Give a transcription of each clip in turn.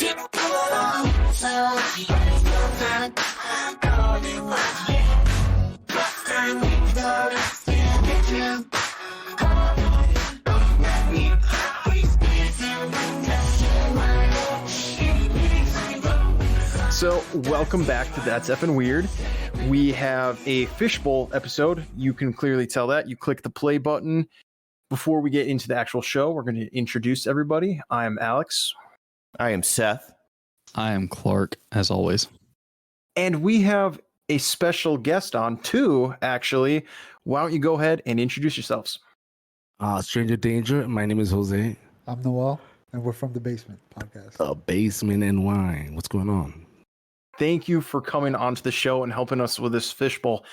So, welcome back to That's Effin' Weird. We have a Fishbowl episode. You can clearly tell that. You click the play button. Before we get into the actual show, we're going to introduce everybody. I am Alex. I am Seth. I am Clark, as always. And we have a special guest on, too, actually. Why don't you go ahead and introduce yourselves? Stranger Danger. My name is Jose. I'm Noel, and we're from The Basement Podcast. The Basement and Wine. What's going on? Thank you for coming onto the show and helping us with this fishbowl.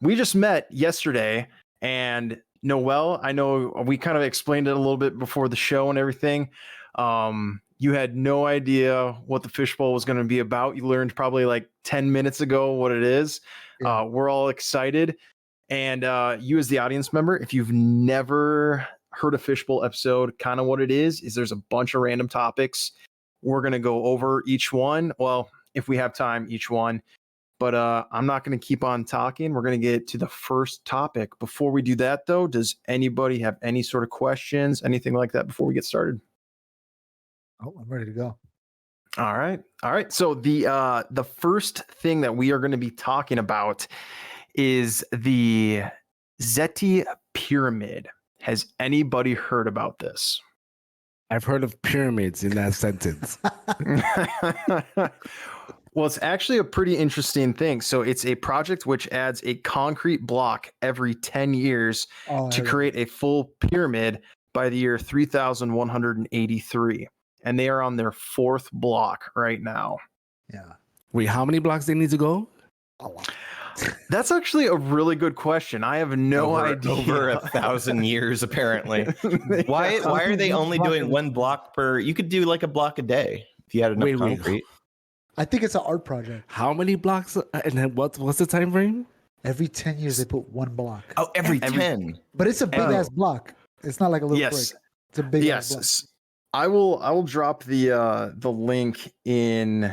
We just met yesterday, and Noel, I know we kind of explained it a little bit before the show and everything. You had no idea what the fishbowl was going to be about. You learned probably like 10 minutes ago what it is. Yeah. We're all excited. And you as the audience member, if you've never heard a fishbowl episode, kind of what it is there's a bunch of random topics. We're going to go over each one. Well, if we have time, each one. But I'm not going to keep on talking. We're going to get to the first topic. Before we do that, though, does anybody have any sort of questions, anything like that before we get started? Oh, I'm ready to go. All right. So the first thing that we are going to be talking about is the Zeti Pyramid. Has anybody heard about this? I've heard of pyramids in that sentence. Well, it's actually a pretty interesting thing. So it's a project which adds a concrete block every 10 years to create a full pyramid by the year 3183. And they are on their fourth block right now. Yeah. Wait, how many blocks they need to go? A lot. That's actually a really good question. I have no idea. Over 1,000 years, apparently. Why are they only doing one block per? You could do like a block a day if you had enough concrete. I think it's an art project. How many blocks? And then what's the time frame? Every 10 years, they put one block. Oh, every 10. But it's a big-ass block. It's not like a little brick. It's a big-ass block. I will drop the link in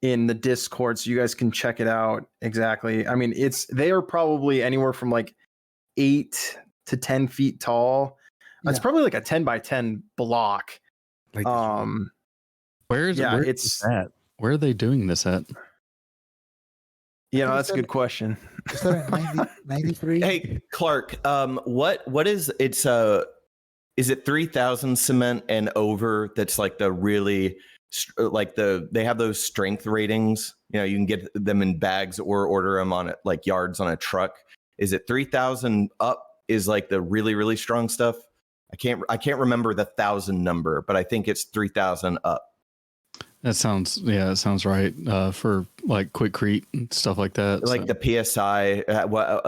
the Discord so you guys can check it out. Exactly. I mean, they are probably anywhere from like 8 to 10 feet tall. It's probably like a 10 by 10 block. Like Where is that? Where are they doing this at? Yeah, that's a good question. Is that in 93? Hey, Clark, what is it's is it 3,000 cement and over? That's like the really they have those strength ratings. You know, you can get them in bags or order them on like yards on a truck. Is it 3,000 up? Is like the really, really strong stuff? I can't remember the 1,000 number, but I think it's 3,000 up. That sounds right for like quickcrete and stuff like that. Like the PSI,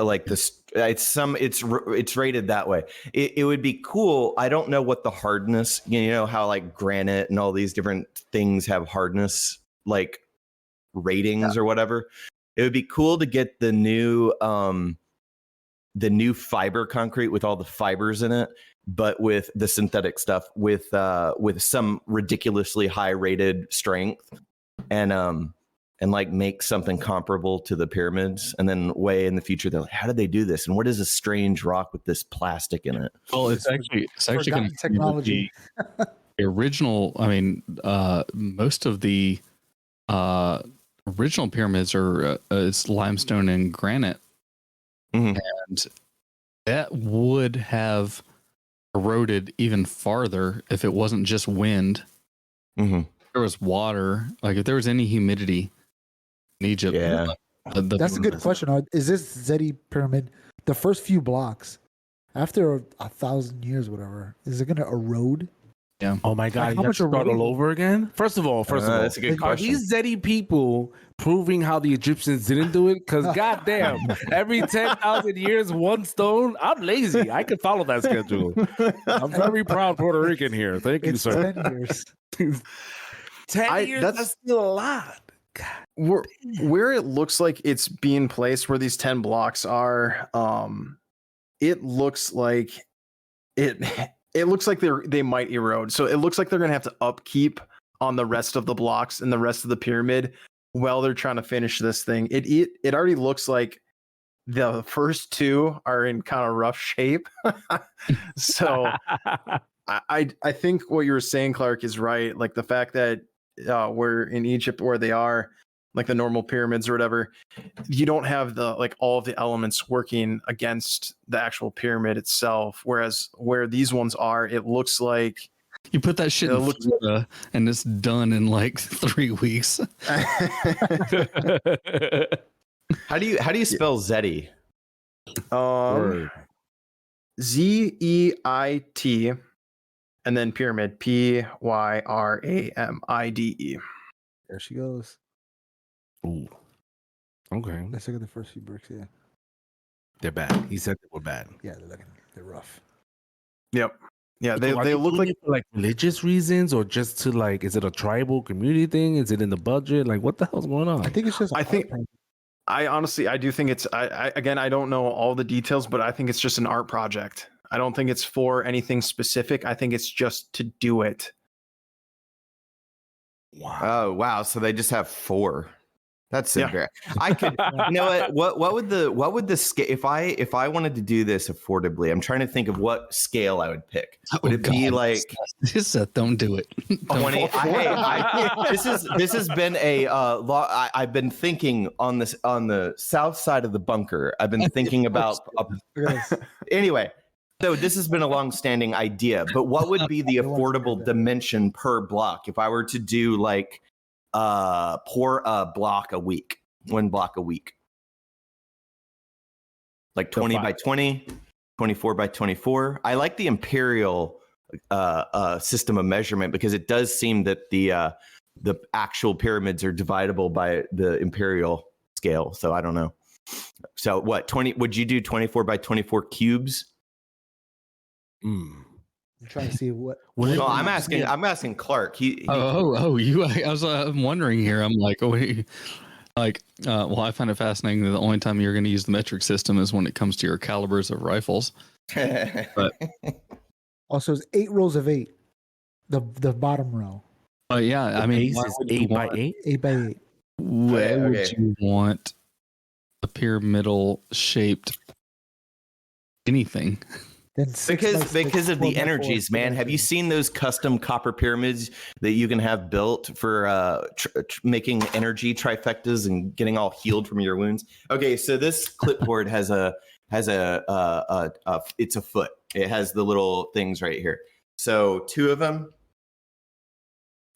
like this, it's rated that way. It would be cool. I don't know what the hardness, you know, how like granite and all these different things have hardness like ratings or whatever. It would be cool to get the new fiber concrete with all the fibers in it, but with the synthetic stuff with some ridiculously high rated strength and like make something comparable to the pyramids. And then way in the future, they're like, how did they do this? And what is a strange rock with this plastic in it? Well, it's actually going to technology. The original. I mean, most of the original pyramids are it's limestone and granite, and that would have eroded even farther if it wasn't just wind. If there was water, like if there was any humidity in Egypt. Yeah, that's a good question. Is this Zeti pyramid the first few blocks after 1,000 years, whatever? Is it going to erode? Yeah. Oh my God! Like, you have to start all over again. First of all, that's a good question. Are these Zeti people proving how the Egyptians didn't do it? Because goddamn, every 10,000 years, one stone. I'm lazy. I can follow that schedule. I'm very proud Puerto Rican here. Thank you, sir. 10 years. 10 years. That's still a lot. God. Where it looks like it's being placed, where these 10 blocks are, it looks like they might erode. So it looks like they're going to have to upkeep on the rest of the blocks and the rest of the pyramid while they're trying to finish this thing. It already looks like the first two are in kind of rough shape. So I think what you were saying, Clark, is right. Like the fact that we're in Egypt where they are, like the normal pyramids or whatever, you don't have the like all of the elements working against the actual pyramid itself. Whereas where these ones are, it looks like you put that shit in Florida and it's done in like 3 weeks. How do you spell Zeti? ZEIT and then pyramid PYRAMIDE. There she goes. Ooh. Okay. Let's look at the first few bricks. Yeah. They're bad. He said they were bad. Yeah, they're rough. Yep. Yeah, they So look like for like religious reasons, or just to like, is it a tribal community thing? Is it in the budget? Like, what the hell's going on? I think it's just. I honestly do think it's I again I don't know all the details, but I think it's just an art project. I don't think it's for anything specific. I think it's just to do it. Wow. Oh wow! So they just have 4. That's so great. I could, you know what would the scale if I wanted to do this affordably? I'm trying to think of what scale I would pick. Would it be like don't do it. 20? This has been a I've been thinking on the south side of the bunker. I've been thinking about anyway. So this has been a long-standing idea, but what would be the affordable dimension per block if I were to do like pour a block a week, 1 block a week, like 20 by 20, 24 by 24. I like the imperial system of measurement because it does seem that the actual pyramids are dividable by the imperial scale. So I don't know. So what 20? Would you do 24 by 24 cubes? I'm trying to see what. No, I'm asking Clark. I'm wondering here. I'm like, well, I find it fascinating that the only time you're going to use the metric system is when it comes to your calibers of rifles. But also, it's 8 rows of 8. The bottom row. Yeah, I mean, is 8 by 8. 8 by 8. Where would you want a pyramidal shaped anything? Because of the energies, man. Have you seen those custom copper pyramids that you can have built for making energy trifectas and getting all healed from your wounds? Okay, so this clipboard has it's a foot. It has the little things right here. So 2 of them.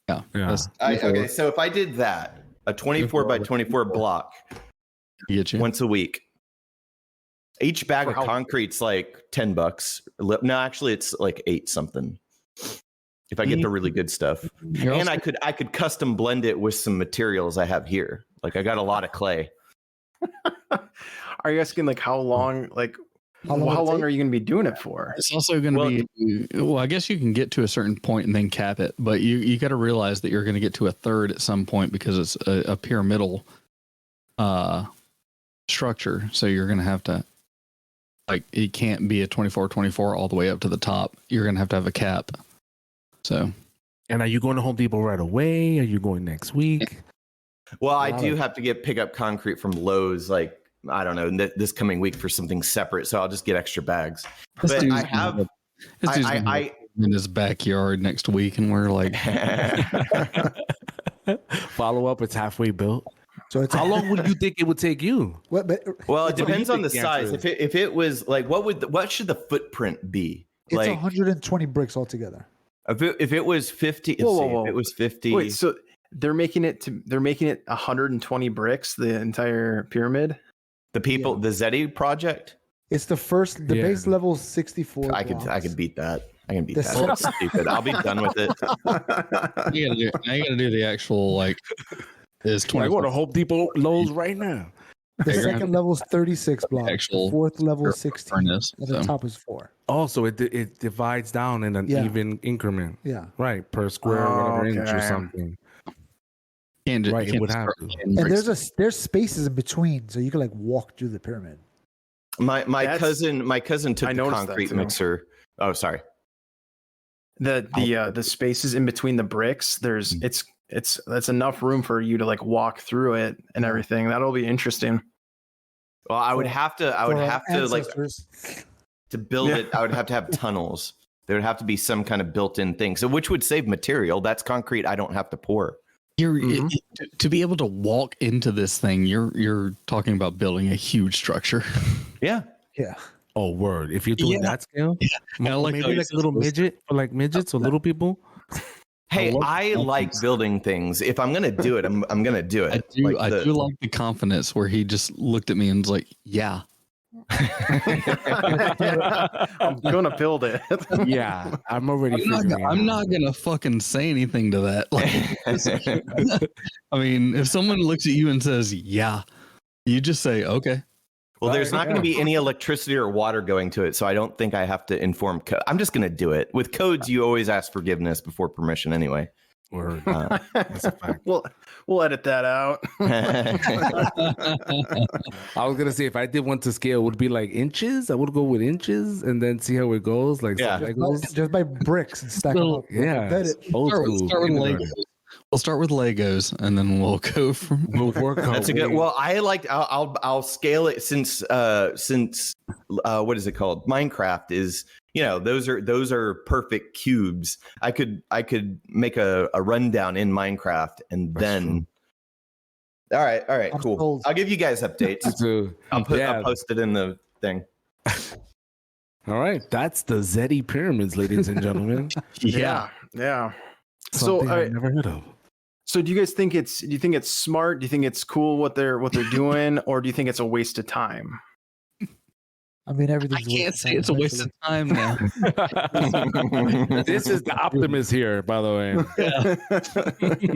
Yeah. Okay, so if I did that, a 24 by 24 block, get you once a week. Each bag of concrete's like $10. No, actually, it's like 8 something. If I get the really good stuff, and I could custom blend it with some materials I have here. Like I got a lot of clay. Are you asking like how long? Like how long are you going to be doing it for? It's also going to be. Well, I guess you can get to a certain point and then cap it, but you got to realize that you're going to get to a third at some point because it's a pyramidal structure. So you're going to have to. Like it can't be a 24 all the way up to the top. You're going to have a cap. So, and are you going to Home Depot right away? Are you going next week? Well, I do have to pick up concrete from Lowe's. Like I don't know this coming week for something separate. So I'll just get extra bags. But I have. I in his backyard next week, and we're like, follow up. It's halfway built. So how long would you think it would take you? Well, it depends on the size. If it was like, what should the footprint be? It's like 120 bricks altogether. If it was 50, if it was 50. Wait, so they're making it 120 bricks, the entire pyramid? The Zeti project? It's the base level is 64. I could beat that. I can beat that. That's stupid. I'll be done with it. You gotta do the actual like. Is 20. I go to Home Depot Lowe's right now. The second level is 36 blocks. The 4th level is 16. Furnace, and the top is 4. Oh, so it divides down in an even increment. Yeah. Right. Per square whatever inch or something. It would have to. And there's spaces in between, so you can like walk through the pyramid. My cousin took the concrete mixer. Oh, sorry. the spaces in between the bricks, that's enough room for you to like walk through it and everything. That'll be interesting. Well, I would have to like to build it. I would have to have tunnels. There would have to be some kind of built-in thing. So which would save material. That's concrete I don't have to pour. To be able to walk into this thing, you're talking about building a huge structure. Yeah. Oh, word! If you're doing that scale, maybe like a little midget for like midgets or little people. Hey, I like building things. If I'm gonna do it, I'm gonna do it. I do like the confidence where he just looked at me and was like, "Yeah, I'm gonna build it." Yeah, I'm already. I'm not gonna fucking say anything to that. Like, I mean, if someone looks at you and says, "Yeah," you just say, "Okay." Well, there's not going to be any electricity or water going to it, so I don't think I have to inform code. I'm just going to do it. With codes, you always ask forgiveness before permission anyway. Word. That's a fact. We'll edit that out. I was gonna say if I did one to scale, it would be like inches. I would go with inches and then see how it goes. Like just by bricks and stack them up. Yeah, old school. Start with Legos. We'll start with Legos and then we'll go from. We'll work on. That's a good. Well, I like. I'll scale it since what is it called? Minecraft is. You know, those are perfect cubes. I could make a rundown in Minecraft and then. All right, cool. I'll give you guys updates. I'll post it in the thing. All right, that's the Zeddy pyramids, ladies and gentlemen. Yeah. Something I've never heard of. So do you guys think do you think it's smart? Do you think it's cool what they're doing, or do you think it's a waste of time? I mean, everything's. I can't say it's a waste of time now. This is the optimist here, by the way.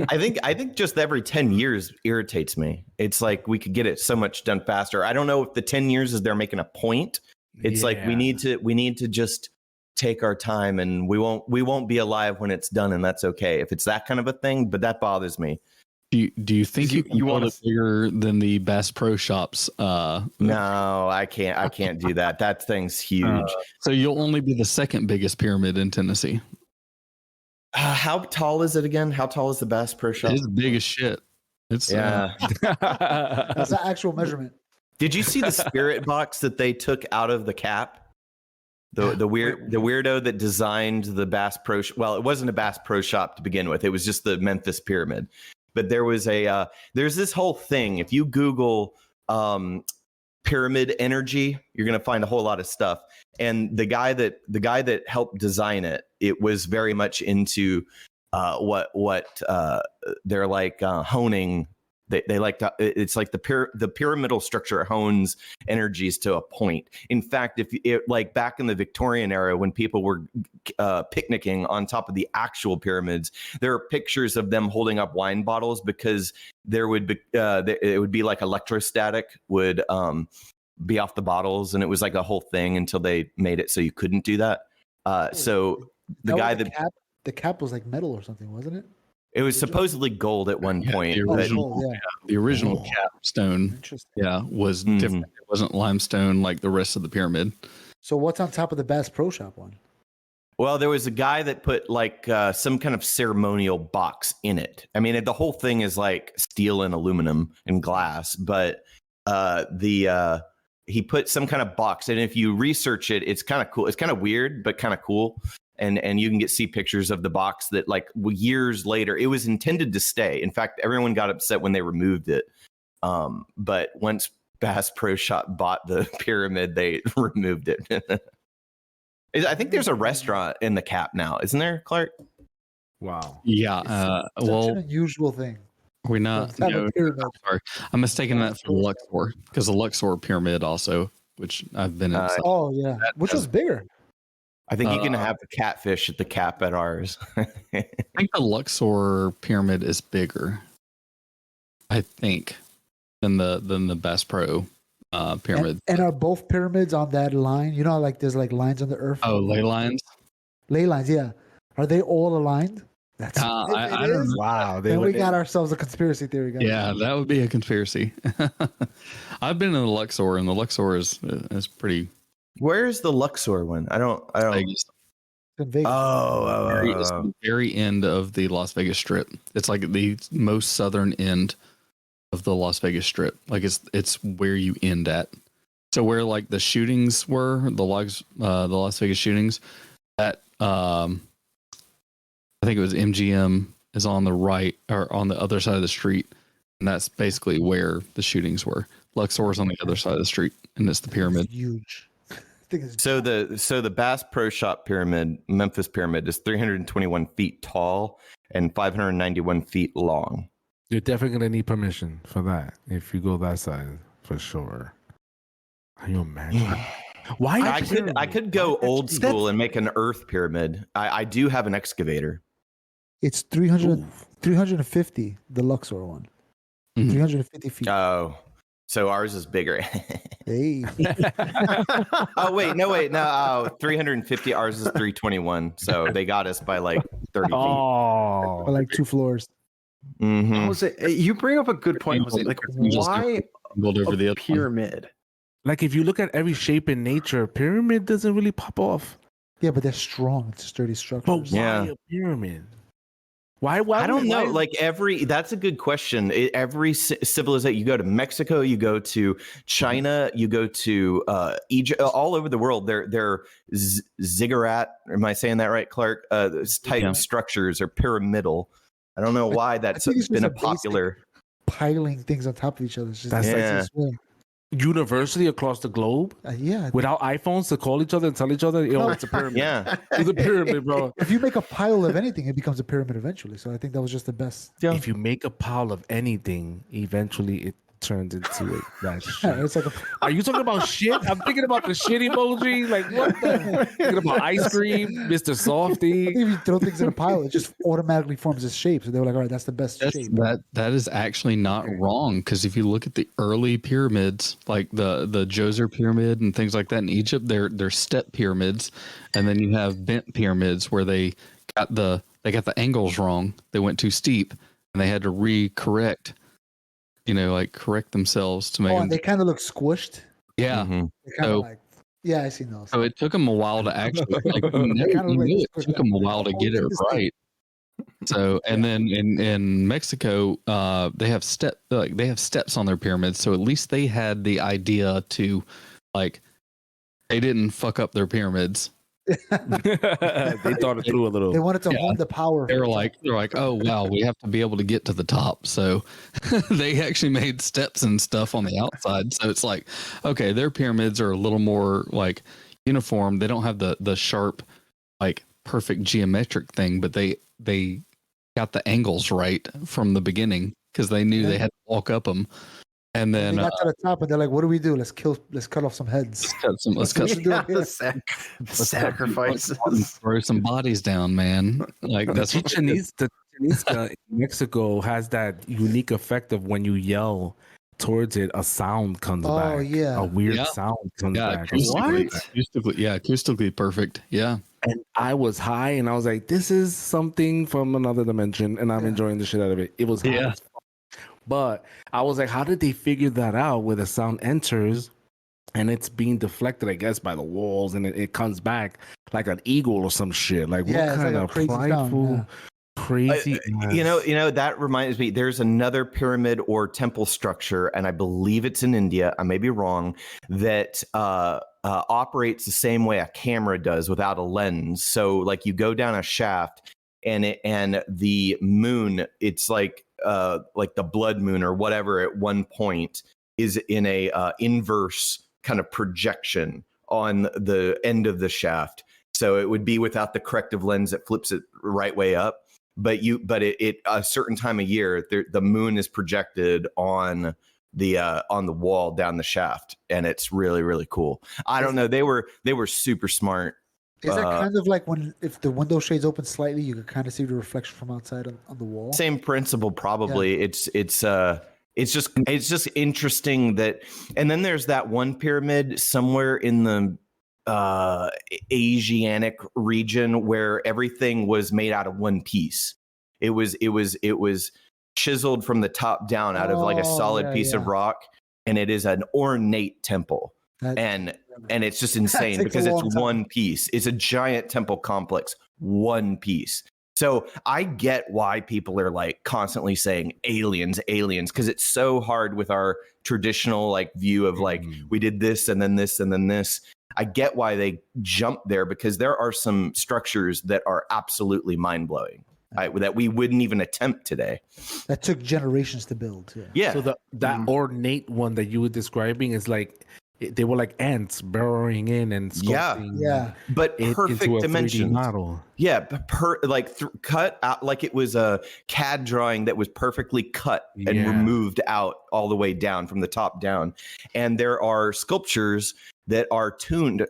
I think just every 10 years irritates me. It's like we could get it so much done faster. I don't know if the 10 years is they're making a point. It's like we need to just take our time, and we won't be alive when it's done, and that's okay if it's that kind of a thing. But that bothers me. Do you think you want it bigger than the Bass Pro Shops? No, I can't do that. That thing's huge. So you'll only be the second biggest pyramid in Tennessee. How tall is it again? How tall is the Bass Pro Shop? It's big as shit. It's that's the actual measurement. Did you see the spirit box that they took out of the cap? The weirdo that designed the Bass Pro. Well, it wasn't a Bass Pro Shop to begin with. It was just the Memphis Pyramid. But there was there's this whole thing. If you Google pyramid energy, you're going to find a whole lot of stuff. And the guy that helped design it, it was very much into what they're like honing. They like to, it's like the pyramidal structure hones energies to a point. In fact, like back in the Victorian era, when people were picnicking on top of the actual pyramids, there are pictures of them holding up wine bottles because there would be it would be like electrostatic would be off the bottles, and it was like a whole thing until they made it so you couldn't do that. So the guy the cap was like metal or something, wasn't it? It was supposedly gold at one point. The original capstone, was different. It wasn't limestone like the rest of the pyramid. So what's on top of the Bass Pro Shop one? Well, there was a guy that put like some kind of ceremonial box in it. I mean, the whole thing is like steel and aluminum and glass, but he put some kind of box. And if you research it, it's kind of cool. It's kind of weird, but kind of cool. And you can see pictures of the box that like years later, it was intended to stay. In fact, everyone got upset when they removed it. But once Bass Pro Shop bought the pyramid, they removed it. I think there's a restaurant in the cap now, isn't there, Clark? Wow. Yeah. It's such an unusual thing. We're not. No, sorry, I'm mistaking that for the Luxor, because the Luxor pyramid also, which I've been in. Oh yeah, which was bigger. I think you can have the catfish at the cap at ours. I think the Luxor pyramid is bigger. I think than the Bass Pro pyramid. And are both pyramids on that line? You know, like there's like lines on the earth. Oh, ley lines. Ley lines, yeah. Are they all aligned? That's I don't know. Wow. Then we got ourselves a conspiracy theory guy. Yeah, that would be a conspiracy. I've been in the Luxor, and the Luxor is pretty. Where's the Luxor one? I don't. Vegas. in Vegas. It's the very end of the Las Vegas Strip. It's like the most southern end of the Las Vegas Strip. Like it's where you end at. So where like the shootings were, the Las Vegas shootings, that I think it was MGM is on the right or on the other side of the street, and that's basically where the shootings were. Luxor's on the other side of the street, and it's the pyramid. It's huge. I think it's So the Bass Pro Shop pyramid, Memphis pyramid, is 321 feet tall and 591 feet long. You're definitely gonna need permission for that if you go that side for sure. Can you imagine? Why? I could go old school and make an Earth pyramid. I do have an excavator. It's 350, the Luxor one. 350 feet. Oh, so ours is bigger. Hey. Oh wait, no. 350. Ours is 321. So they got us by like 30 feet. Oh, Or like 2 floors. Mhm. Jose, you bring up a good point, Jose. Like, why Build over the a other one. pyramid? like if you look at every shape in nature, pyramid doesn't really pop off. Yeah, but they're strong. It's sturdy structures. But why Yeah. a pyramid? Why? I don't know. why- Like that's a good question. Every civilization, you go to Mexico, you go to China, you go to Egypt, all over the world. They're ziggurat. Am I saying that right, Clark? Type structures are pyramidal. I don't know why that's think it's been just a a basic- popular. Piling things on top of each other. It's just That's the like- easiest way. universally across the globe Yeah. without iPhones to call each other and tell each other, yo, it's a pyramid. Yeah, It's a pyramid, bro. If you make a pile of anything, it becomes a pyramid eventually. So I think that was just the best. yeah. If you make a pile of anything, eventually it turns into that shit. It's like Are you talking about shit? I'm thinking about the shit emoji. Like what the? Thinking about ice cream, Mr. I Softy. think if you throw things in a pile, it just automatically forms this shape. So they were like, all right, that's the best shape. That is actually not wrong, because if you look at the early pyramids, like the Djoser pyramid and things like that in Egypt, they're step pyramids, and then you have bent pyramids where they got the angles wrong. They went too steep, and they had to correct themselves to make Oh, them. and they kind of look squished. Yeah. Mhm. They kind of So- like, yeah, I see those. So it took them a while to actually, like, Kinda you like knew it squish took that. them a while to Oh, get it look at this right. So, and then in Mexico, they have steps on their pyramids. So at least they had the idea to, like, they didn't fuck up their pyramids. They thought it through a They little. wanted to hone the power. They're like, oh wow, we have to be able to get to the top. So they actually made steps and stuff on the outside. So it's like, okay, their pyramids are a little more like uniform. They don't have the sharp, like perfect geometric thing, but they got the angles right from the beginning because they knew they had to walk up them. And then they got to the top and they're like, what do we do? Let's cut off some heads. let's cut some, Sacrifices. throw some bodies down, man. Like The that's Chichen Itza in Mexico has that unique effect of when you yell towards it, a sound comes Oh, back. yeah. A weird Yeah. sound comes back. acoustically perfect. Yeah. And I was high and I was like, this is something from another dimension and I'm enjoying the shit out of it. It was hot as fuck. But I was like, how did they figure that out where the sound enters and it's being deflected, I guess, by the walls and it comes back like an eagle or some shit? Like, Yeah, what it's kind like a of crazy sound, prideful, yeah. crazy. You know, that reminds me, there's another pyramid or temple structure, and I believe it's in India, I may be wrong, that operates the same way a camera does without a lens. So like you go down a shaft and the moon, it's like the blood moon or whatever at one point is in a inverse kind of projection on the end of the shaft. So it would be without the corrective lens that flips it right way up. But it a certain time of year, the moon is projected on the wall down the shaft, and it's really, really cool. I don't know. They were super smart. Is that kind of like if the window shades open slightly, you can kind of see the reflection from outside on the wall? Same principle, probably. Yeah. It's just interesting that. And then there's that one pyramid somewhere in the Asiatic region where everything was made out of one piece. It was chiseled from the top down out of like a solid piece of rock, and it is an ornate temple. and it's just insane takes a because it's long time. one piece. It's a giant temple complex, one piece. So I get why people are like constantly saying aliens, because it's so hard with our traditional like view of like we did this and then this and then this. I get why they jump there because there are some structures that are absolutely mind blowing that we wouldn't even attempt today. That took generations to build. Yeah. So that ornate one that you were describing is like they were like ants burrowing in and sculpting but perfect into a 3D dimensions. model. Yeah, cut out like it was a CAD drawing that was perfectly cut and removed out all the way down from the top down. And there are sculptures that are tuned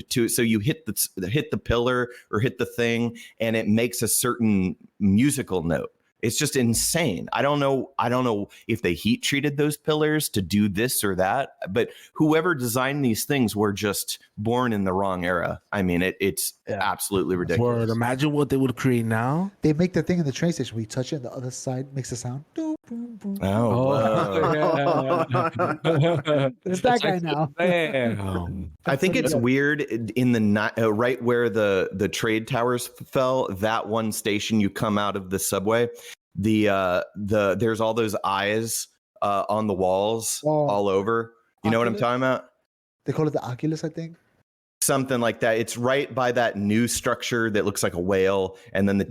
to, so you hit the pillar or hit the thing and it makes a certain musical note. It's just insane. I don't know if they heat treated those pillars to do this or that, but whoever designed these things were just born in the wrong era. I mean, it's absolutely ridiculous. Word, imagine what they would create now. They make the thing in the train station where you touch it and the other side makes a sound. Boom, boom, boom. It's that guy now. I think it's weird in the right where the trade towers fell, that one station you come out of the subway, there's all those eyes on the walls all over. You know what I'm talking about? They call it the Oculus, I think. Something like that. It's right by that new structure that looks like a whale, and then the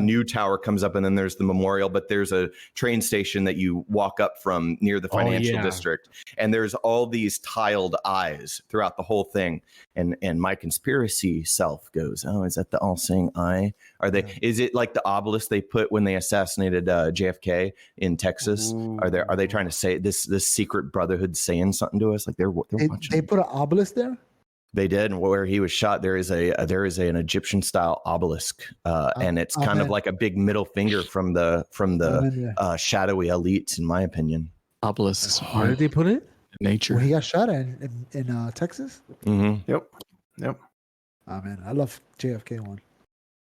new tower comes up, and then there's the memorial. But there's a train station that you walk up from near the financial district, and there's all these tiled eyes throughout the whole thing. And my conspiracy self goes, "Oh, is that the all-seeing eye? Are they? Is it like the obelisk they put when they assassinated JFK in Texas? Ooh. Are they trying to say this secret brotherhood saying something to us? Like they're watching? They put an obelisk there. They did, and where he was shot, there is an Egyptian style obelisk, and it's kind of like a big middle finger from the shadowy elites, in my opinion. Obelisks. Where did they put it? Nature. Where he got shot in Texas. Mm-hmm. Yep. Oh man, I love JFK one.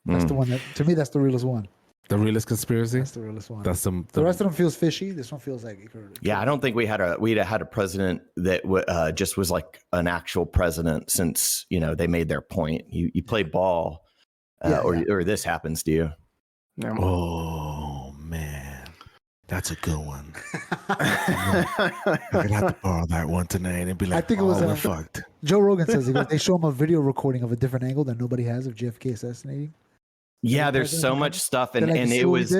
That's the one that, to me, that's the realest one. The realest conspiracy. That's the realest one. That's the rest of them feels fishy. This one feels like I don't think we'd had a president that just was like an actual president since they made their point. You play ball, or this happens to you. Yeah. Oh man, that's a good one. I'm gonna have to borrow that one tonight and be like, I think it was we're fucked. Joe Rogan says they show him a video recording of a different angle that nobody has of JFK assassinating. Yeah, there's so much stuff, and it was.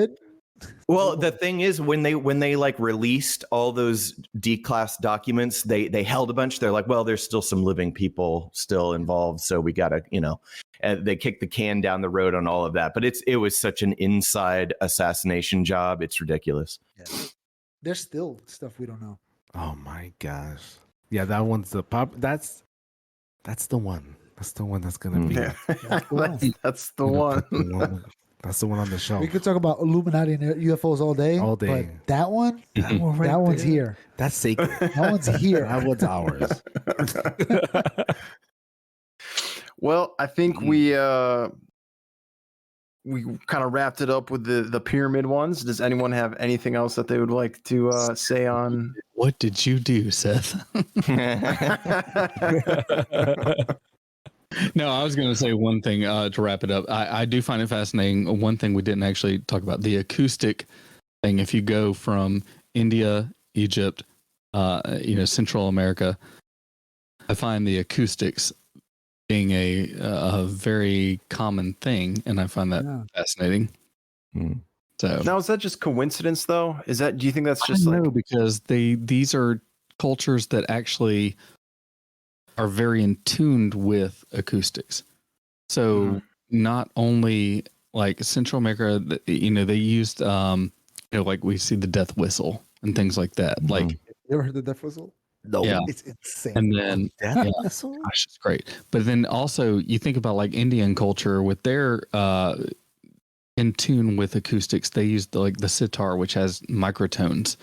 Well, the thing is, when they like released all those D-class documents, they held a bunch. They're like, well, there's still some living people still involved, so we gotta, and they kicked the can down the road on all of that. But it was such an inside assassination job. It's ridiculous. Yeah. There's still stuff we don't know. Oh my gosh! Yeah, that one's the pop. That's the one. That's the one that's gonna be. Yeah. That's the one. That's the one on the show. We could talk about Illuminati and UFOs all day. All day. But that one, that one's here. That's sacred. That one's here. That one's ours. Well, I think we kind of wrapped it up with the pyramid ones. Does anyone have anything else that they would like to say on? What did you do, Seth? No, I was going to say one thing to wrap it up. I do find it fascinating. One thing we didn't actually talk about, the acoustic thing. If you go from India, Egypt, Central America, I find the acoustics being a very common thing, and I find that fascinating. So now, is that just coincidence, though? Do you think that's just because these are cultures that actually are very in tuned with acoustics. So not only like Central America, they used, like we see the death whistle and things like that. Mm-hmm. Like, you ever heard the death whistle? No, yeah. It's insane. And then death whistle? Gosh, it's great. But then also you think about like Indian culture with their in tune with acoustics. They use the sitar, which has microtones.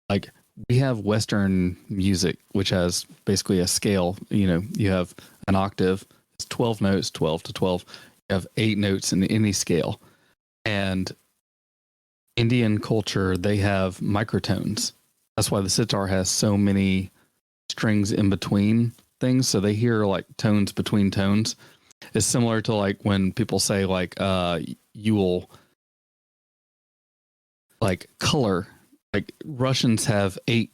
Like we have Western music, which has basically a scale. You have an octave, it's 12 notes, 12 to 12. You have 8 notes in any scale. And Indian culture, they have microtones. That's why the sitar has so many strings in between things, so they hear like tones between tones. It's similar to like when people say like you will like color. Like Russians have 8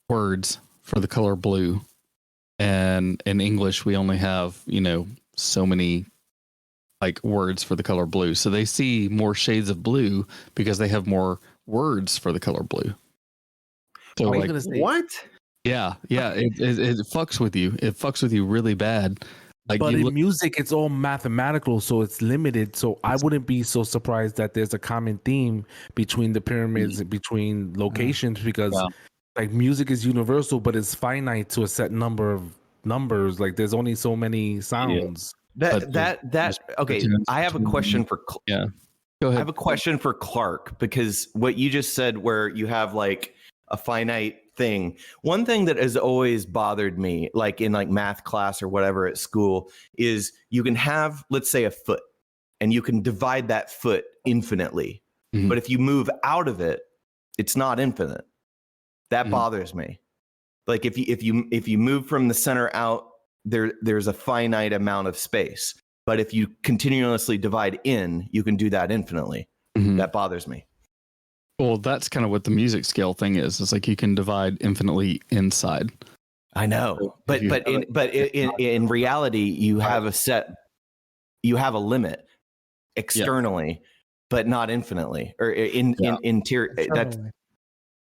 words for the color blue, and in English we only have, you know, so many like words for the color blue. So they see more shades of blue because they have more words for the color blue. So like, what? Yeah, it fucks with you. It fucks with you really bad. Like, but in music, it's all mathematical, so it's limited. So I wouldn't be so surprised that there's a common theme between the pyramids and between locations, because like music is universal, but it's finite to a set number of numbers. Like there's only so many sounds. Okay. I have a question for Go ahead. I have a question for Clark, because what you just said, where you have like a finite thing. One thing that has always bothered me, like in like math class or whatever at school, is you can have, let's say, a foot, and you can divide that foot infinitely. Mm-hmm. But if you move out of it, it's not infinite. That bothers me. Like if you move from the center out, there's a finite amount of space. But if you continuously divide in, you can do that infinitely. Mm-hmm. That bothers me. Well, that's kind of what the music scale thing is. It's like you can divide infinitely inside. I know, but in reality, you have a limit externally, but not infinitely, or in interior. That's,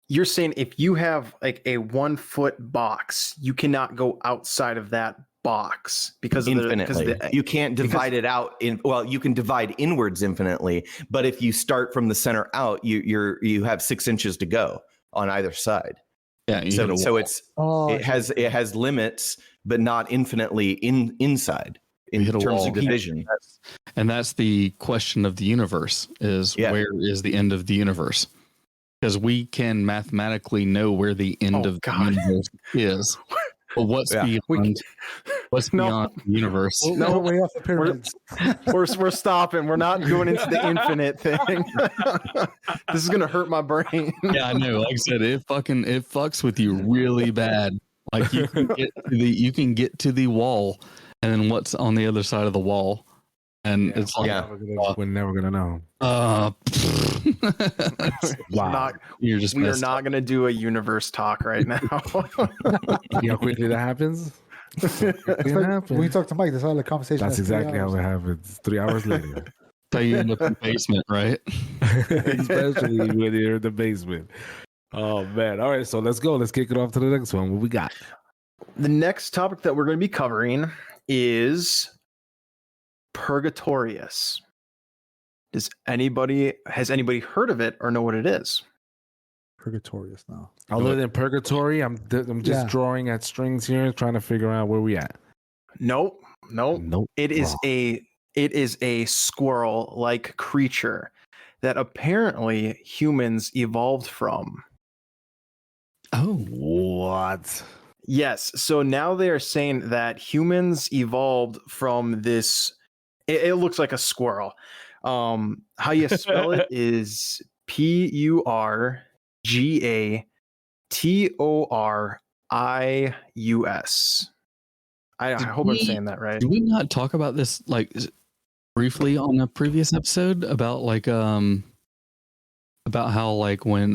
you're saying if you have like a 1 foot box, you cannot go outside of that box because infinitely. You can't divide it out you can divide inwards infinitely, but if you start from the center out, you have 6 inches to go on either side. Yeah. It has limits, but not infinitely inside in terms of division. And that's the question of the universe is where is the end of the universe? Because we can mathematically know where the end of the universe is. But what's beyond the universe? No way off the pyramids. We're stopping. We're not going into the infinite thing. This is gonna hurt my brain. Yeah, I know. Like I said, it fucks with you really bad. Like you can get to the wall, and then what's on the other side of the wall, and it's like we're never gonna know. Wow. We are not going to do a universe talk right now. You know how quickly that happens? When you talk to Mike, that's how the conversation. That's exactly how it happens. 3 hours later. So you end up in the basement, right? Especially when you're in the basement. Oh man. All right, so let's go. Let's kick it off to the next one. What we got? The next topic that we're going to be covering is Purgatorius. Has anybody heard of it or know what it is? Purgatorius now. Other than purgatory, I'm just drawing at strings here, trying to figure out where we at. Nope. It is a squirrel-like creature that apparently humans evolved from. Oh, what? Yes. So now they are saying that humans evolved from this. It looks like a squirrel. How you spell it is Purgatorius. I hope I'm saying that right. Did we not talk about this like briefly on a previous episode about like about how like when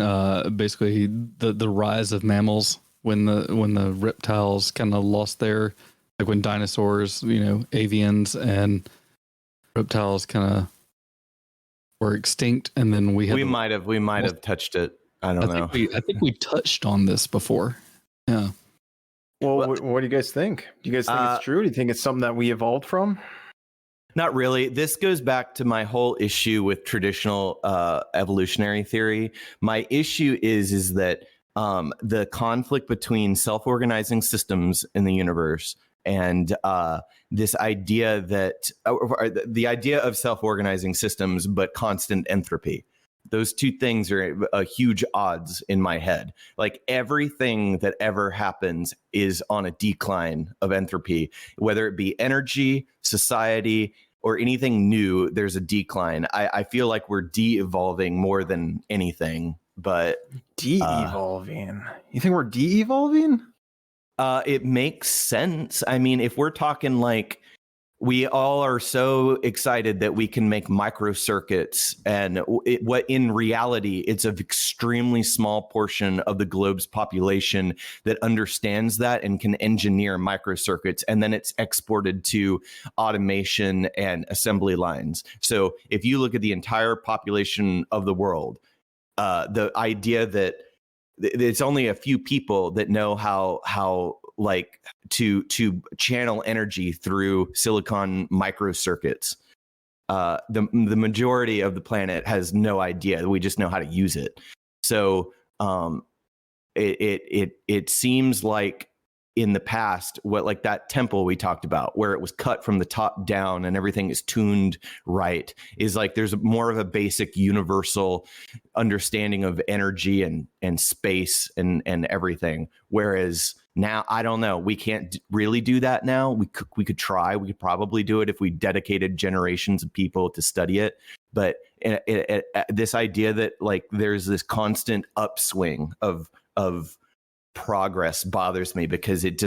basically the rise of mammals when the reptiles kind of lost their, like when dinosaurs, you know, avians and reptiles kind of were extinct, and then we might have touched it. I think we touched on this before. Yeah. Well, what do you guys think? Do you guys think it's true? Do you think it's something that we evolved from? Not really. This goes back to my whole issue with traditional evolutionary theory. My issue is that the conflict between self-organizing systems in the universe and this idea that the idea of self-organizing systems, but constant entropy. Those two things are a huge odds in my head. Like everything that ever happens is on a decline of entropy, whether it be energy, society, or anything new, there's a decline. I feel like we're de-evolving more than anything, but de-evolving. You think we're de-evolving? It makes sense. I mean, if we're talking like we all are so excited that we can make microcircuits, and what in reality, it's an extremely small portion of the globe's population that understands that and can engineer microcircuits, and then it's exported to automation and assembly lines. So if you look at the entire population of the world, the idea that it's only a few people that know how like to channel energy through silicon microcircuits. The majority of the planet has no idea. We just know how to use it. So it seems like in the past, what like that temple we talked about, where it was cut from the top down and everything is tuned right, is like there's more of a basic universal understanding of energy and space and everything. Whereas now, I don't know, we can't really do that now. We could try. We could probably do it if we dedicated generations of people to study it. But this idea that like there's this constant upswing of progress bothers me, because it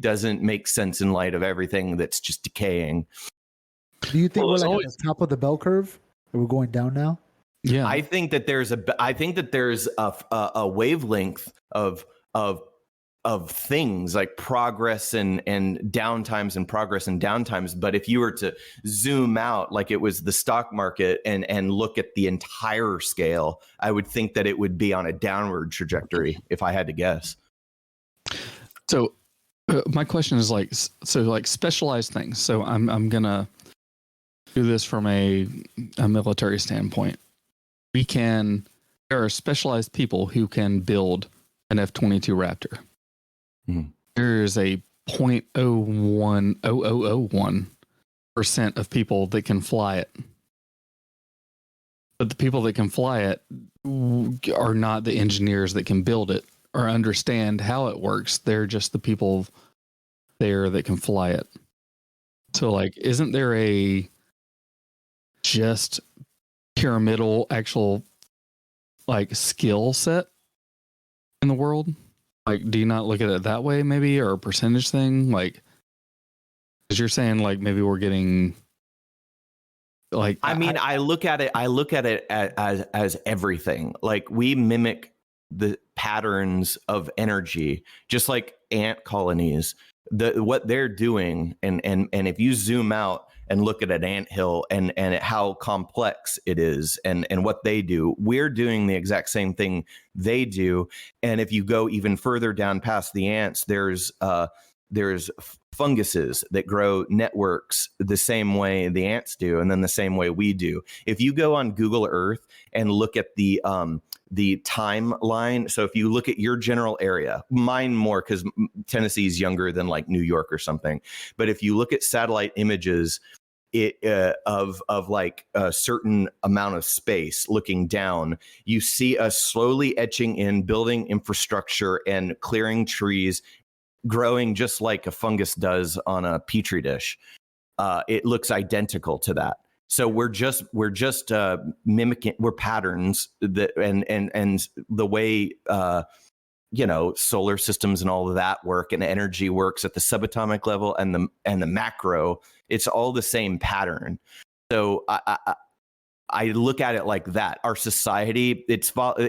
doesn't make sense in light of everything that's just decaying. Do you think we're like at the top of the bell curve and we're going down now? Yeah, I think that there's a wavelength of things like progress and downtimes and progress and downtimes. But if you were to zoom out like it was the stock market and look at the entire scale, I would think that it would be on a downward trajectory if I had to guess. So my question is like specialized things. So I'm gonna do this from a military standpoint. There are specialized people who can build an F-22 Raptor. Mm-hmm. There's a 0.010001% of people that can fly it. But the people that can fly it are not the engineers that can build it or understand how it works. They're just the people there that can fly it. So like, isn't there a just pyramidal actual like skill set in the world? Like, do you not look at it that way, maybe, or a percentage thing? Like, because you're saying, like, maybe we're getting, like, I look at it as everything. Like, we mimic the patterns of energy, just like ant colonies. What they're doing, and if you zoom out and look at an anthill and how complex it is and what they do, we're doing the exact same thing they do. And if you go even further down past the ants, there's funguses that grow networks the same way the ants do, and then the same way we do. If you go on Google Earth and look at the timeline, so if you look at your general area, mine more because Tennessee is younger than like New York or something, but if you look at satellite images of like a certain amount of space looking down, you see us slowly etching in, building infrastructure and clearing trees, growing just like a fungus does on a petri dish. It looks identical to that. So we're just mimicking, we're patterns that and the way solar systems and all of that work and energy works at the subatomic level and the macro, it's all the same pattern. So I look at it like that. Our society,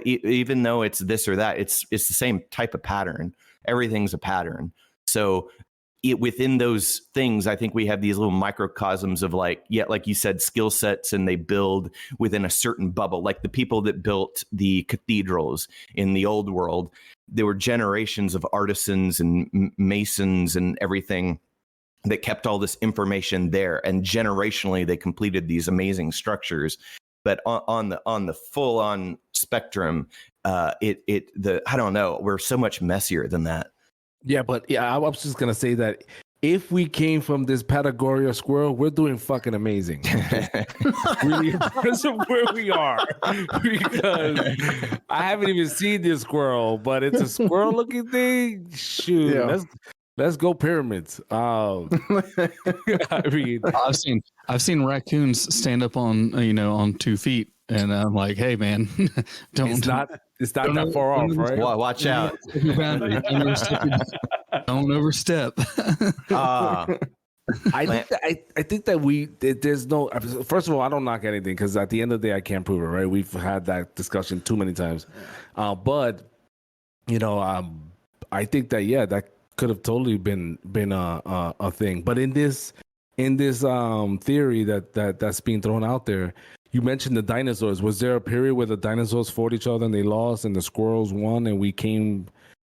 even though it's this or that, it's the same type of pattern. Everything's a pattern. So within those things, I think we have these little microcosms of like you said, skill sets, and they build within a certain bubble. Like the people that built the cathedrals in the old world, there were generations of artisans and masons and everything that kept all this information there, and generationally they completed these amazing structures. But on the full on spectrum, I don't know, we're so much messier than that. Yeah, but I was just gonna say that if we came from this Patagonia squirrel, we're doing fucking amazing. Really impressive where we are, because I haven't even seen this squirrel, but it's a squirrel looking thing. Shoot, yeah. Let's go pyramids. I mean, I've seen raccoons stand up on 2 feet, and I'm like, hey man, it's not that far off, right? Watch out. Don't overstep. I think that there's no. First of all, I don't knock anything because at the end of the day, I can't prove it. Right? We've had that discussion too many times. But I think that that could have totally been a thing. But in this theory that's being thrown out there, you mentioned the dinosaurs. Was there a period where the dinosaurs fought each other and they lost, and the squirrels won, and we came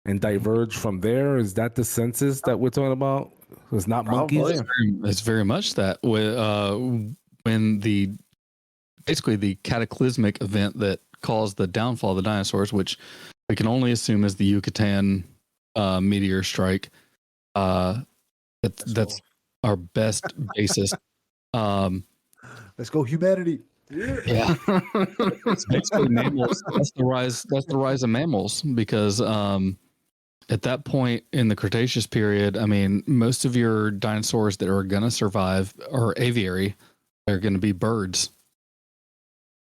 and diverged from there? Is that the census that we're talking about? It's not monkeys. It's very much that. When basically the cataclysmic event that caused the downfall of the dinosaurs, which we can only assume is the Yucatan meteor strike. That's our best basis. Let's go, humanity. Yeah, it's basically mammals. That's the rise of mammals because at that point in the Cretaceous period, I mean, most of your dinosaurs that are going to survive are aviary. They're going to be birds.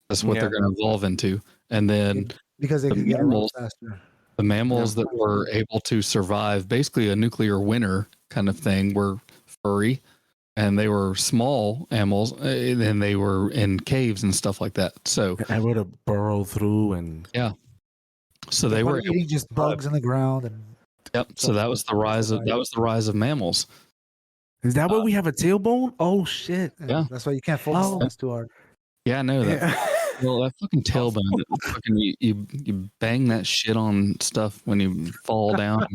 That's what they're going to evolve into, and then because they can get around faster. The mammals that were able to survive, basically a nuclear winter kind of thing, were furry. And they were small animals, and they were in caves and stuff like that. So I would have burrowed through, and so they were eating just bugs in the ground. And so that was the rise of mammals. Is that why we have a tailbone? Oh shit! Yeah, that's why you can't focus on this too hard. Yeah, I know that. Yeah. Well, that fucking tailbone, you bang that shit on stuff when you fall down.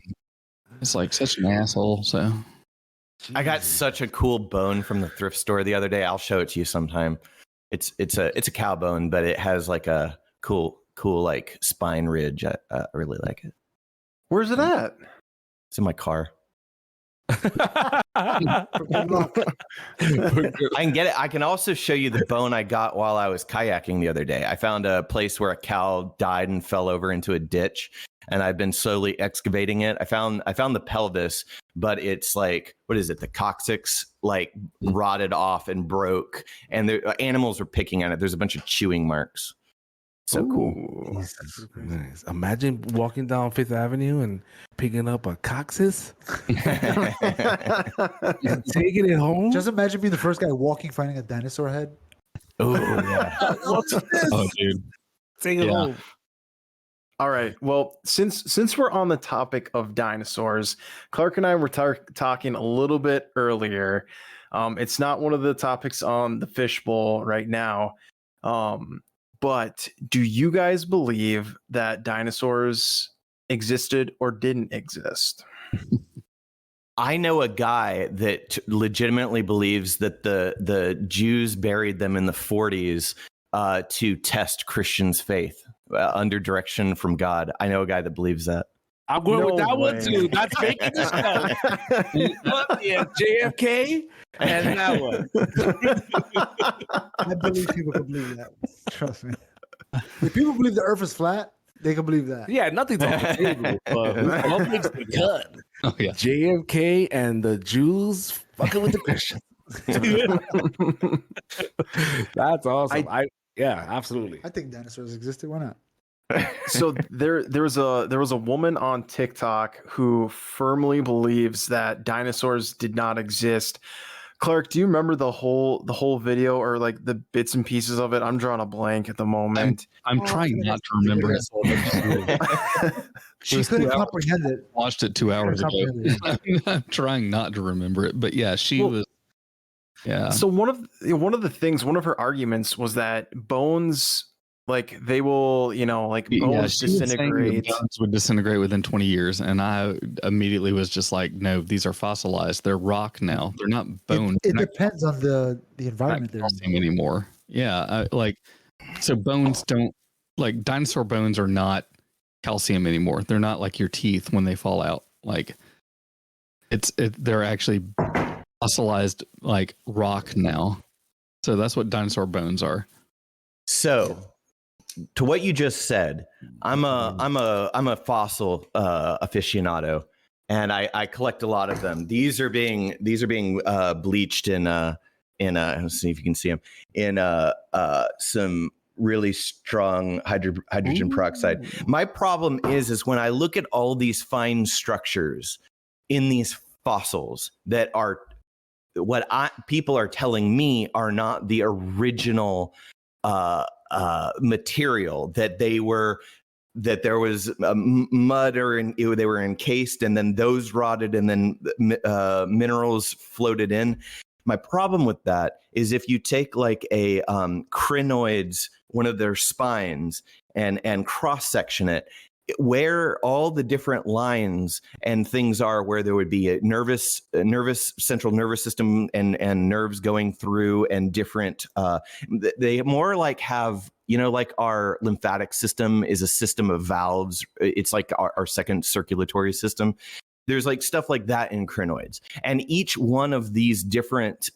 It's like such an asshole. So. I got such a cool bone from the thrift store the other day. I'll show it to you sometime. It's a cow bone, but it has like a cool like spine ridge. I really like it. Where's it at? It's in my car. I can get it. I can also show you the bone I got while I was kayaking the other day. I found a place where a cow died and fell over into a ditch, and I've been slowly excavating it. I found the pelvis, but it's like, what is it? The coccyx like rotted off and broke, and the animals were picking at it. There's a bunch of chewing marks. So cool. Jesus, nice. Imagine walking down Fifth Avenue and picking up a coccyx and taking it home. Just imagine being the first guy walking, finding a dinosaur head. Oh yeah. What's this? Oh, dude. Take it home. All right. Well, since we're on the topic of dinosaurs, Clark and I were talking a little bit earlier. It's not one of the topics on the Fishbowl right now. But do you guys believe that dinosaurs existed or didn't exist? I know a guy that legitimately believes that the Jews buried them in the 40s to test Christians' faith under direction from God. I know a guy that believes that. I'm going with that one too. That's making this stuff. Yeah, JFK and that one. I believe people can believe that. Trust me. If people believe the Earth is flat, they can believe that. Yeah, nothing's on the table. But what makes the cut? Oh, yeah. JFK and the Jews fucking with the Christians. That's awesome. Yeah, absolutely. I think dinosaurs existed. Why not? So there was a woman on TikTok who firmly believes that dinosaurs did not exist. Clark, do you remember the whole video or like the bits and pieces of it? I'm drawing a blank at the moment. I'm trying not to remember it. She couldn't comprehend it. Watched it 2 hours ago. I'm trying not to remember it, but yeah, she was. Yeah. So one of her arguments was that bones, like they will, bones disintegrate. Bones would disintegrate within 20 years, and I immediately was just like, no, these are fossilized. They're rock now. They're not bone. It depends on the environment they're in anymore. Yeah, so bones don't dinosaur bones are not calcium anymore. They're not like your teeth when they fall out. Like they're actually fossilized like rock now. So that's what dinosaur bones are. So to what you just said, I'm a fossil aficionado, and I collect a lot of them. These are being bleached in let's see if you can see them in some really strong hydrogen peroxide. My problem is when I look at all these fine structures in these fossils that are what people are telling me are not the original material, that there was mud they were encased, and then those rotted, and then minerals floated in. My problem with that is if you take like a crinoid's, one of their spines, and cross section it, where all the different lines and things are, where there would be a central nervous system and nerves going through, and different they more like have, like our lymphatic system is a system of valves. It's like our second circulatory system. There's like stuff like that in crinoids, and each one of these different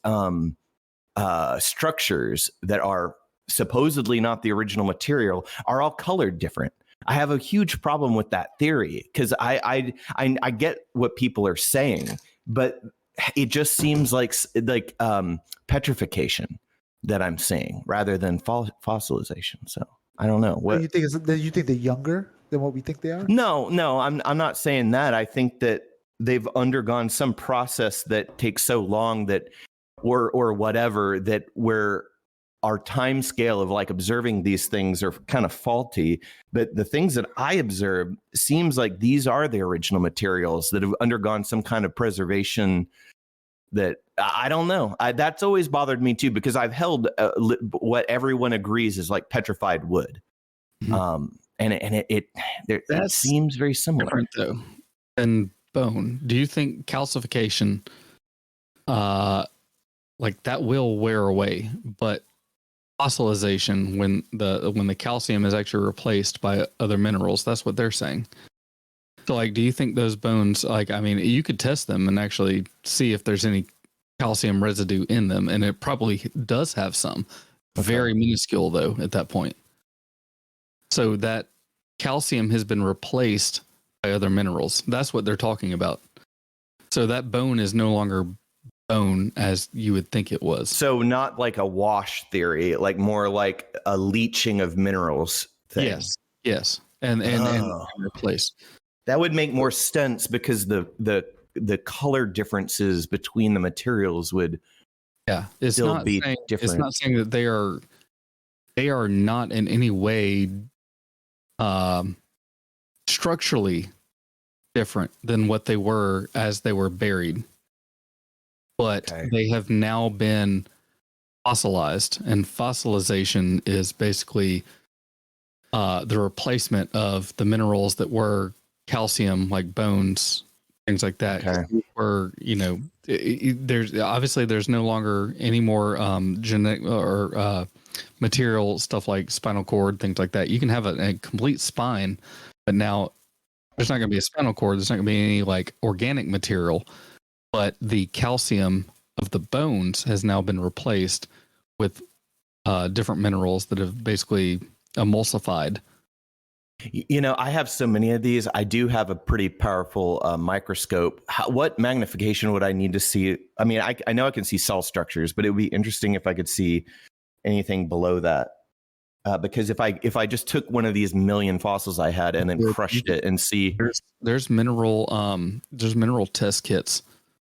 structures that are supposedly not the original material are all colored different. I have a huge problem with that theory, because I get what people are saying, but it just seems like petrification that I'm seeing rather than fossilization. So I don't know. What you think you think they're younger than what we think they are? No, I'm not saying that. I think that they've undergone some process that takes so long that, or whatever, that where our time scale of like observing these things are kind of faulty. But the things that I observe seems like these are the original materials that have undergone some kind of preservation. That I don't know. That's always bothered me too, because I've held what everyone agrees is like petrified wood. And it seems very similar. Different though than bone. Do you think calcification, like that will wear away, but fossilization, when the calcium is actually replaced by other minerals, that's what they're saying. So like, do you think those bones, like, I mean, you could test them and actually see if there's any calcium residue in them, and it probably does have some. Very minuscule though at that point. So that calcium has been replaced by other minerals. That's what they're talking about. So that bone is no longer bone as you would think it was. So not like a wash theory, like more like a leaching of minerals thing. Yes. And replaced. That would make more sense, because the color differences between the materials would still be different. It's not saying that they are not in any way structurally different than what they were as they were buried. But they have now been fossilized, and fossilization is basically the replacement of the minerals that were calcium, like bones, things like that. Where, there's no longer any more genetic or material stuff like spinal cord, things like that. You can have a complete spine, but now there's not going to be a spinal cord. There's not going to be any like organic material. But the calcium of the bones has now been replaced with different minerals that have basically emulsified. I have so many of these. I do have a pretty powerful microscope. What magnification would I need to see? I mean, I know I can see cell structures, but it would be interesting if I could see anything below that. Because if I just took one of these million fossils I had and then crushed it and see, there's mineral test kits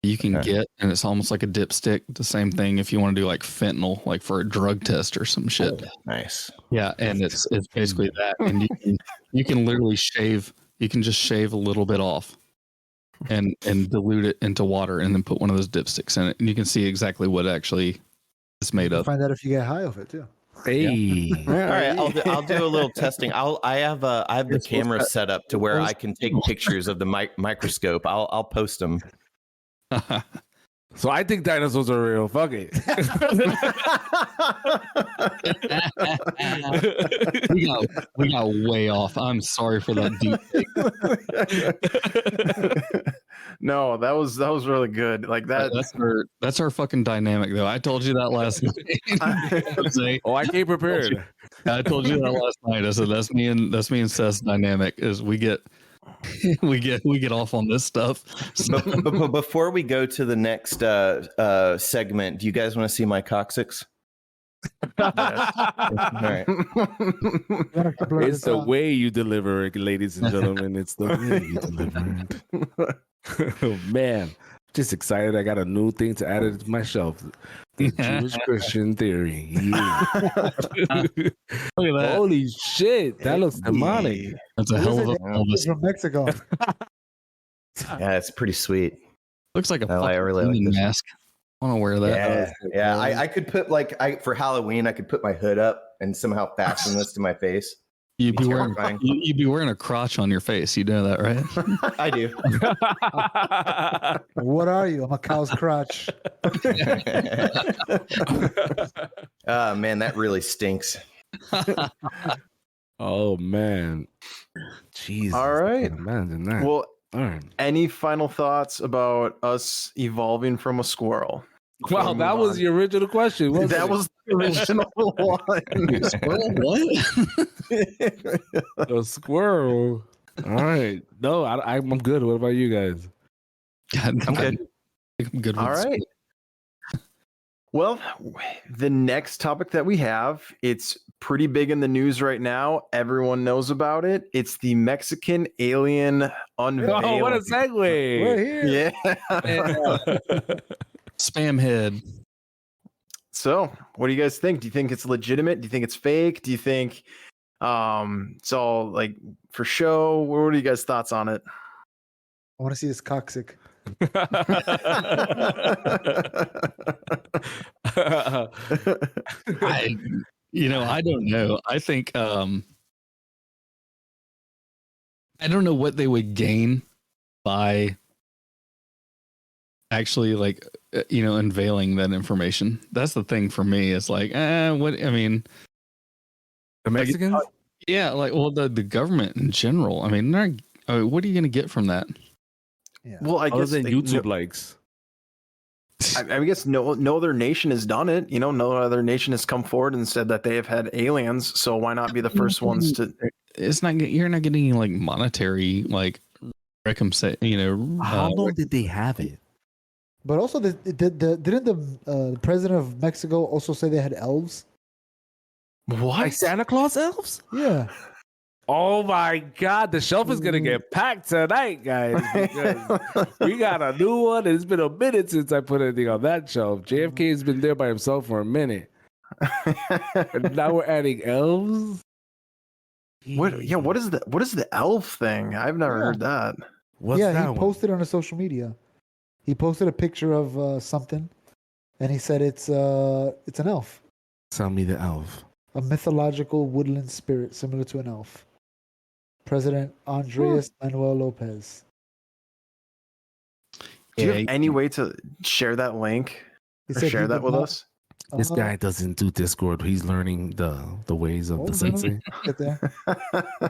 you can get, and it's almost like a dipstick. The same thing if you want to do like fentanyl, like for a drug test or some shit. Oh, nice. Yeah, and it's basically that, and you can literally shave. You can just shave a little bit off, and dilute it into water, and then put one of those dipsticks in it, and you can see exactly what actually it's made of. Find out if you get high off it too. Hey, all right. I'll do a little testing. I have the camera set up to where I can take pictures of the microscope. I'll post them. So I think dinosaurs are real. Fuck it. we got way off. I'm sorry for that deep take. No, that was really good. Like that's our fucking dynamic though. I told you that last night. Oh, I came prepared. I told you that last night. I said that's me and Seth's dynamic is we get off on this stuff. So. But before we go to the next segment, do you guys want to see my coccyx? All right. It's the way you deliver it, ladies and gentlemen. It's the way you deliver it. Oh, man, just excited. I got a new thing to add it to my shelf. The Jewish Christian theory. Yeah. Look at that. Holy shit, that looks demonic. That's a hell of a It's pelvis. from Mexico. Yeah, it's pretty sweet. Looks like a I fucking really like Indian this. mask. I want to wear that. Yeah. I could put for Halloween, I could put my hood up and somehow fasten this to my face. You'd be wearing Terrifying. you'd be wearing a crotch on your face. You know that, right? I do. What are you? I'm a cow's crotch. Oh man, that really stinks. Oh man, Jesus! All I right. can't imagine that. Well, All right. any final thoughts about us evolving from a squirrel? Wow, we that move was on. the original question. Wasn't That it? was the original one. Squirrel? What? a squirrel. All right. No, I'm good. What about you guys? God, I'm good. I'm good. All with right. Well, the next topic that we have, it's pretty big in the news right now. Everyone knows about it. It's the Mexican alien unveiling. Oh, what a segue! We're here. Yeah. Spam head. So, what do you guys think? Do you think it's legitimate? Do you think it's fake? Do you think it's all like for show? What are you guys' thoughts on it? I want to see this coccyx. I don't know. I think I don't know what they would gain by actually unveiling that information. That's the thing for me. It's like, what I mean, The Mexicans? yeah, the government in general. I mean, what are you going to get from that? Yeah. Well, I Other guess than like, YouTube likes. I guess no other nation has done it. No other nation has come forward and said that they have had aliens. So why not be the first ones to? It's not. You're not getting like monetary recompense. How long did they have it? But also, didn't the president of Mexico also say they had elves? Like What? Santa Claus elves? Yeah. Oh my God, the shelf is gonna get packed tonight, guys. Because we got a new one. It's been a minute since I put anything on that shelf. JFK has been there by himself for a minute, and now we're adding elves. What? Yeah. What is the elf thing? I've never Yeah. heard that. What's yeah, that he one? posted on his social media. He posted a picture of something, and he said it's an elf, Tell me the elf. a mythological woodland spirit similar to an elf. President Andres Manuel Lopez. Do you Yeah, have any way to share that link He or said share he that would with not- us? This guy doesn't do Discord. He's learning the ways of Oh, the no. sensei. Get there.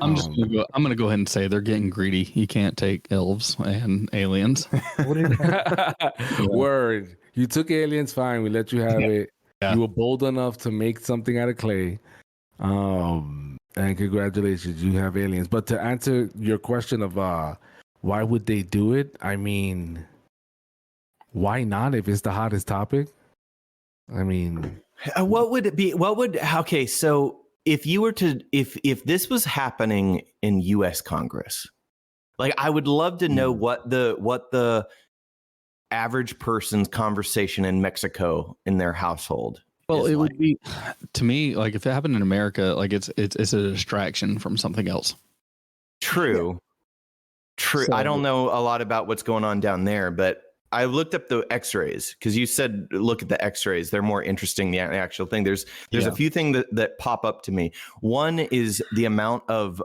I'm gonna go ahead and say they're getting greedy. You can't take elves and aliens. What did he- Word. You took aliens, fine. We let you have it. Yeah. You were bold enough to make something out of clay. And congratulations, you have aliens. But to answer your question of why would they do it? I mean, why not if it's the hottest topic? I mean, What would it be? Okay, so if you were to if this was happening in US Congress, like I would love to know what the average person's conversation in Mexico in their household. Well, is it like. would be to me like if it happened in America, like it's a distraction from something else. True. So- I don't know a lot about what's going on down there, but I looked up the X-rays because you said look at the X-rays; they're more interesting than the actual thing. There's a few things that pop up to me. One is the amount of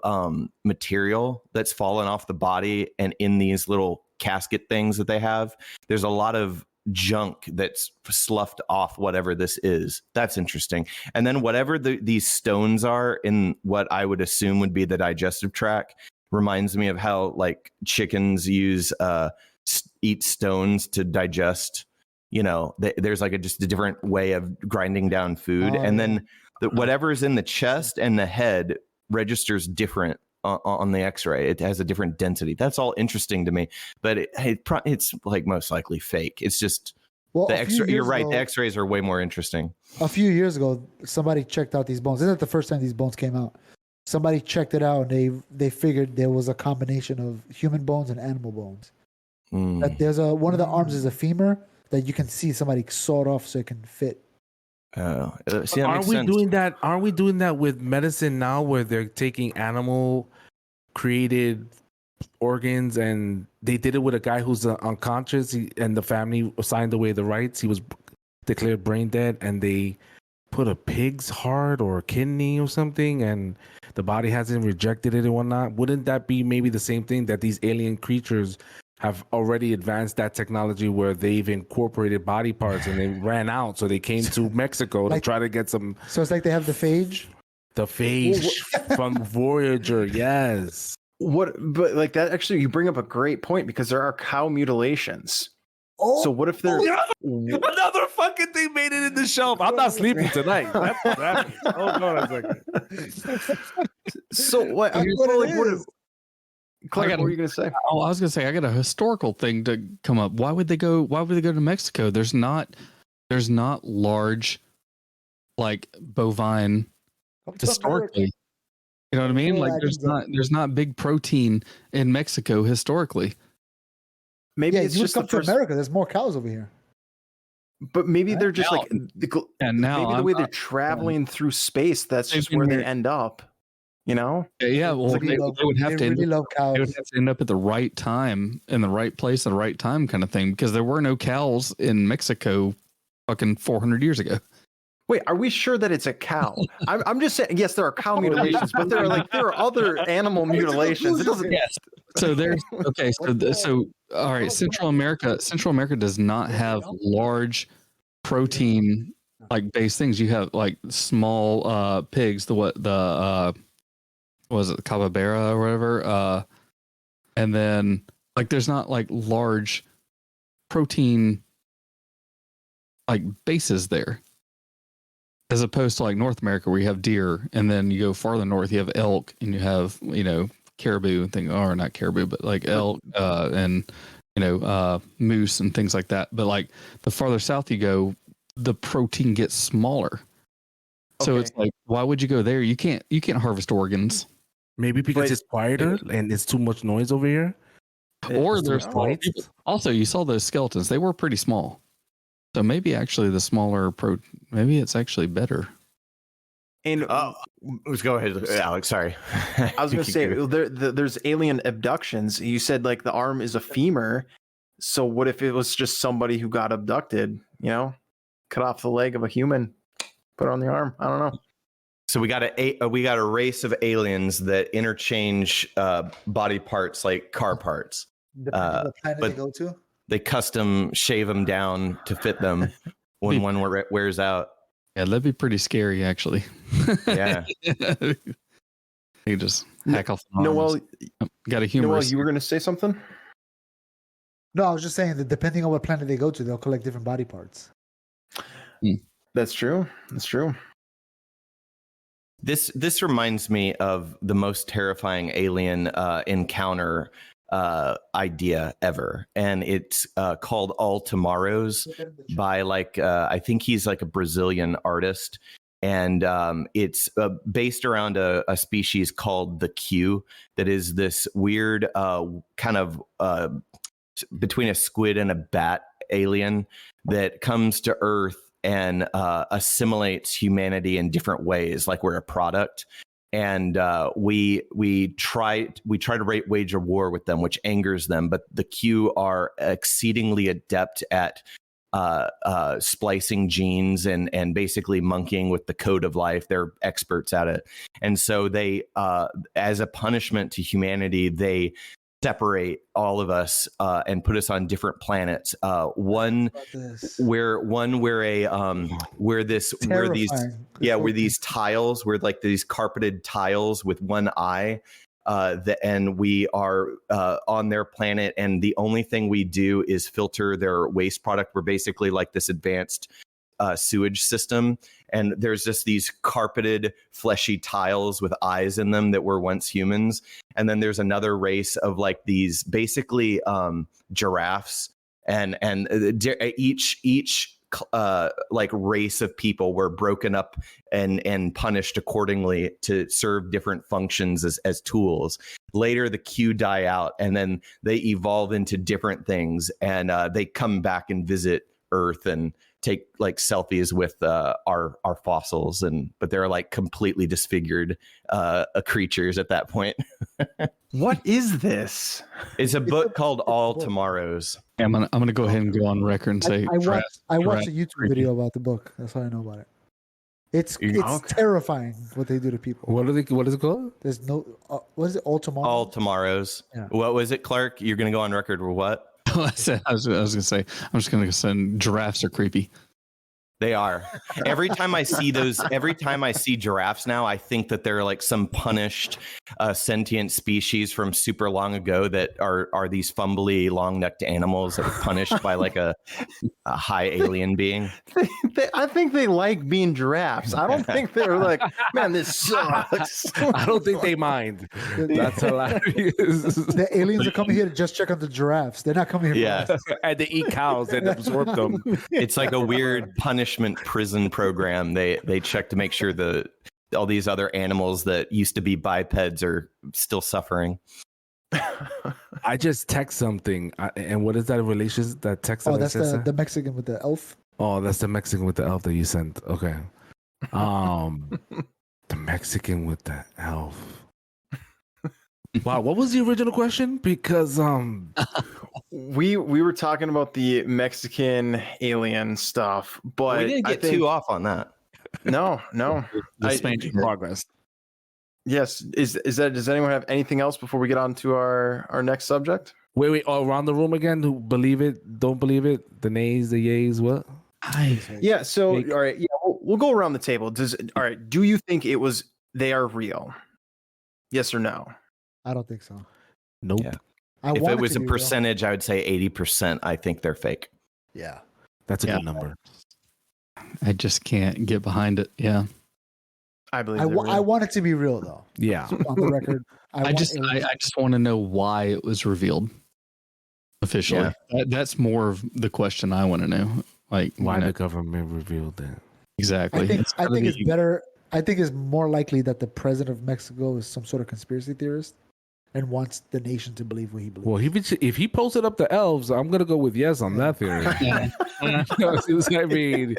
material that's fallen off the body and in these little casket things that they have. There's a lot of junk that's sloughed off whatever this is. That's interesting. And then whatever these stones are in what I would assume would be the digestive tract reminds me of how like chickens use eat stones to digest. There's like just a different way of grinding down food. Oh, And then whatever's in the chest and the head registers different on the X-ray. It has a different density. That's all interesting to me, but it's like most likely fake. It's just Well, the a few X-ray. You're years right. ago- The X-rays are way more interesting. A few years ago, somebody checked out these bones. This isn't the first time these bones came out. Somebody checked it out, and they figured there was a combination of human bones and animal bones. That there's one of the arms is a femur that you can see somebody sawed off so it can fit. Oh, see, that Aren't makes we sense. doing that? Aren't we doing that with medicine now, where they're taking animal created organs, and they did it with a guy who's unconscious, and the family signed away the rights. He was declared brain dead, and they put a pig's heart or kidney or something, and the body hasn't rejected it and whatnot. Wouldn't that be maybe the same thing, that these alien creatures have already advanced that technology where they've incorporated body parts and they ran out, so they came to Mexico to try to get some. So it's like they have the phage. The phage from Voyager, yes. But like that, actually, you bring up a great point, because there are cow mutilations. Oh, So what if they're Another fucking thing made it in the shelf. I'm not sleeping tonight. That's what happened. Hold on a second. so what? I mean, what so, it like, what is. if, Clark, what were you gonna say? Oh, I was gonna say I got a historical thing to come up. Why would they go to Mexico? There's not large, like, bovine historically. You know what I mean? Yeah, Like I think so. there's not big protein in Mexico historically. Maybe Yeah, it's you would just the come to first, America. There's more cows over here. but maybe they're just Now- like And now maybe the I'm way not- they're traveling through space, that's just Maybe where they they're- end up. You know? yeah, well, They they would have to really love they would cows. have to end up at the right time in the right place at the right time, kind of thing, because there were no cows in Mexico fucking 400 years ago. Wait, are we sure that it's a cow? I'm just saying, yes, there are cow mutilations, but there are other animal mutilations. It doesn't. Yes. So there's okay. So all right. Central America does not have large protein like based things. You have like small pigs. What was it, the capybara or whatever? And then like there's not like large protein like bases there, as opposed to like North America where you have deer, and then you go farther north, you have elk, and you have, caribou and things, or not caribou, but like elk, and moose and things like that. But like the farther south you go, the protein gets smaller. So Okay. it's like, why would you go there? You can't harvest organs. Maybe because But- it's quieter and it's too much noise over here. Or It's too there's much light. also, you saw those skeletons, they were pretty small. So maybe actually the smaller maybe it's actually better. And Let's go ahead, Alex. Sorry. I was going to say, there's alien abductions. You said like the arm is a femur. So what if it was just somebody who got abducted? Cut off the leg of a human, put it on the arm. I don't know. So we got a race of aliens that interchange body parts like car parts. Depending on the planet but- they go to. They custom shave them down to fit them when one wears out. Yeah, that'd be pretty scary actually. Yeah. You just hack off the Noel, arms. Got a Noel, humorous. you were going to say something? No, I was just saying that depending on what planet they go to, they'll collect different body parts. That's true. That's true. This reminds me of the most terrifying alien encounter idea ever, and it's called All Tomorrows by I think he's like a Brazilian artist, and it's based around a species called the Q, that is this weird kind of between a squid and a bat alien that comes to Earth and assimilates humanity in different ways, like we're a product. And we try to wage a war with them, which angers them. But the Q are exceedingly adept at splicing genes and basically monkeying with the code of life. They're experts at it. And so they, as a punishment to humanity, they separate all of us and put us on different planets. Where these tiles, where like these carpeted tiles with one eye, and we are on their planet, and the only thing we do is filter their waste product. We're basically like this advanced sewage system, and there's just these carpeted fleshy tiles with eyes in them that were once humans. And then there's another race of like these basically giraffes, and each like race of people were broken up and punished accordingly to serve different functions as tools. Later, the Q die out, and then they evolve into different things, and they come back and visit Earth and take like selfies with our fossils, but they're like completely disfigured creatures at that point. What is this? It's a book called All Tomorrows. Yeah, I'm gonna go ahead and go on record and say I watched a YouTube video about the book. That's how I know about it. It's terrifying what they do to people. What is it called? There's no what is it? All Tomorrows. All Tomorrows. Yeah. What was it, Clark? You're gonna go on record with what? I was gonna say I'm just gonna send giraffes are creepy. They are. Every time I see giraffes now, I think that they're like some punished sentient species from super long ago that are these fumbly, long-necked animals that were punished by like a high alien being. I think they like being giraffes. I don't think they're like, man, this sucks. I don't think they mind. That's hilarious. The aliens are coming here to just check on the giraffes. They're not coming here for us. And they eat cows and absorb them. It's like a weird punishment prison program. They check to make sure all these other animals that used to be bipeds are still suffering. I just text something, and what is that in relation? That text? Oh, that's the Mexican with the elf. Oh, that's the Mexican with the elf that you sent. Okay. The Mexican with the elf. Wow, what was the original question? Because we were talking about the Mexican alien stuff, but we didn't get too off on that. No. Just making progress. Yes. Does anyone have anything else before we get on to our next subject? Wait, around the room again. Who believe it? Don't believe it? The nays, the yays, what? Yeah. So, all right. Yeah, we'll go around the table. Do you think they are real? Yes or no? I don't think so. Nope. Yeah. If it was a percentage, I would say 80%. I think they're fake. Yeah. That's a good number. I just can't get behind it. Yeah. I believe I want it to be real though. Yeah. On the record. I just want to know why it was revealed officially. Yeah. That's more of the question I want to know. Like why the government revealed that. Exactly. I think it's better. I think it's more likely that the president of Mexico is some sort of conspiracy theorist and wants the nation to believe what he believes. Well, if he posted up the elves, I'm gonna go with yes on that theory. I mean,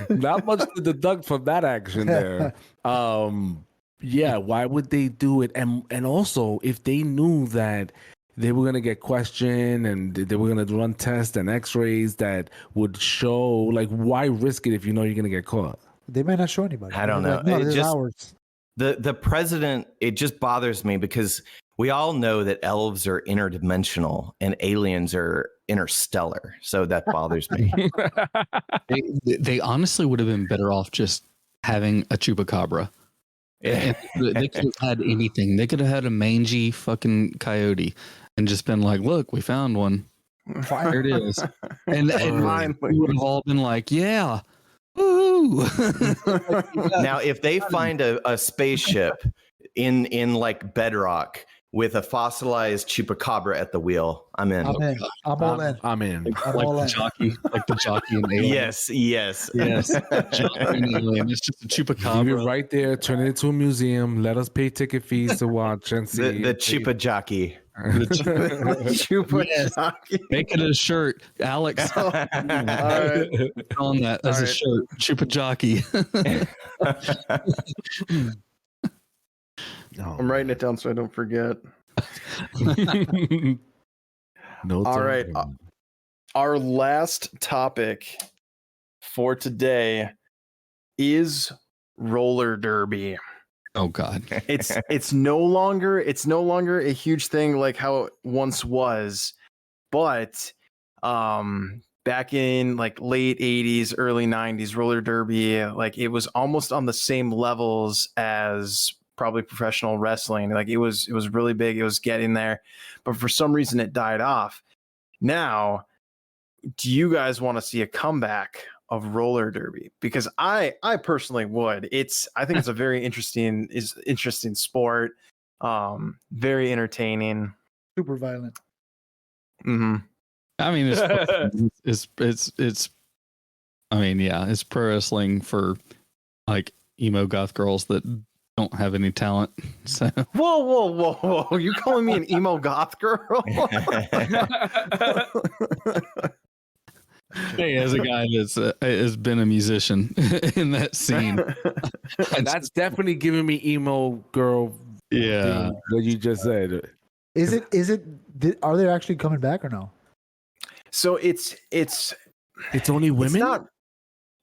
not much to deduct from that action there. Yeah, why would they do it? And also, if they knew that they were gonna get questioned and they were gonna run tests and X-rays that would show, like, why risk it if you know you're gonna get caught? They might not show anybody. I don't know. Like, no, this is ours. The president, it just bothers me because we all know that elves are interdimensional and aliens are interstellar. So that bothers me. They honestly would have been better off just having a chupacabra. Yeah. They could have had anything. They could have had a mangy fucking coyote and just been like, look, we found one. There it is. And we would have all been like, yeah. Woo! Now, if they find a spaceship in like bedrock with a fossilized chupacabra at the wheel, I'm in. I'm in. Like the jockey in Alien. Yes. Jockey in Alien. It's just a chupacabra. Leave it right there. Turn it into a museum. Let us pay ticket fees to watch and see the chupa jockey. Jockey. Make it a shirt, Alex. All right. On that as a shirt, chupa jockey. I'm writing it down so I don't forget. No. All right. Our last topic for today is roller derby. Oh God. It's no longer a huge thing like how it once was, but back in like late 80s, early 90s, roller derby, like it was almost on the same levels as probably professional wrestling. Like it was really big. It was getting there, but for some reason it died off. Now, do you guys want to see a comeback of roller derby? Because I personally would. I think it's a very interesting sport. Very entertaining. Super violent. Mm-hmm. I mean, it's I mean, yeah, it's pro wrestling for like emo goth girls that don't have any talent. So Whoa! You calling me an emo goth girl? hey, as a guy that's has been a musician in that scene, That's definitely giving me emo girl. yeah. What you just said. Is it? Are they actually coming back or no? So it's only women. It's not.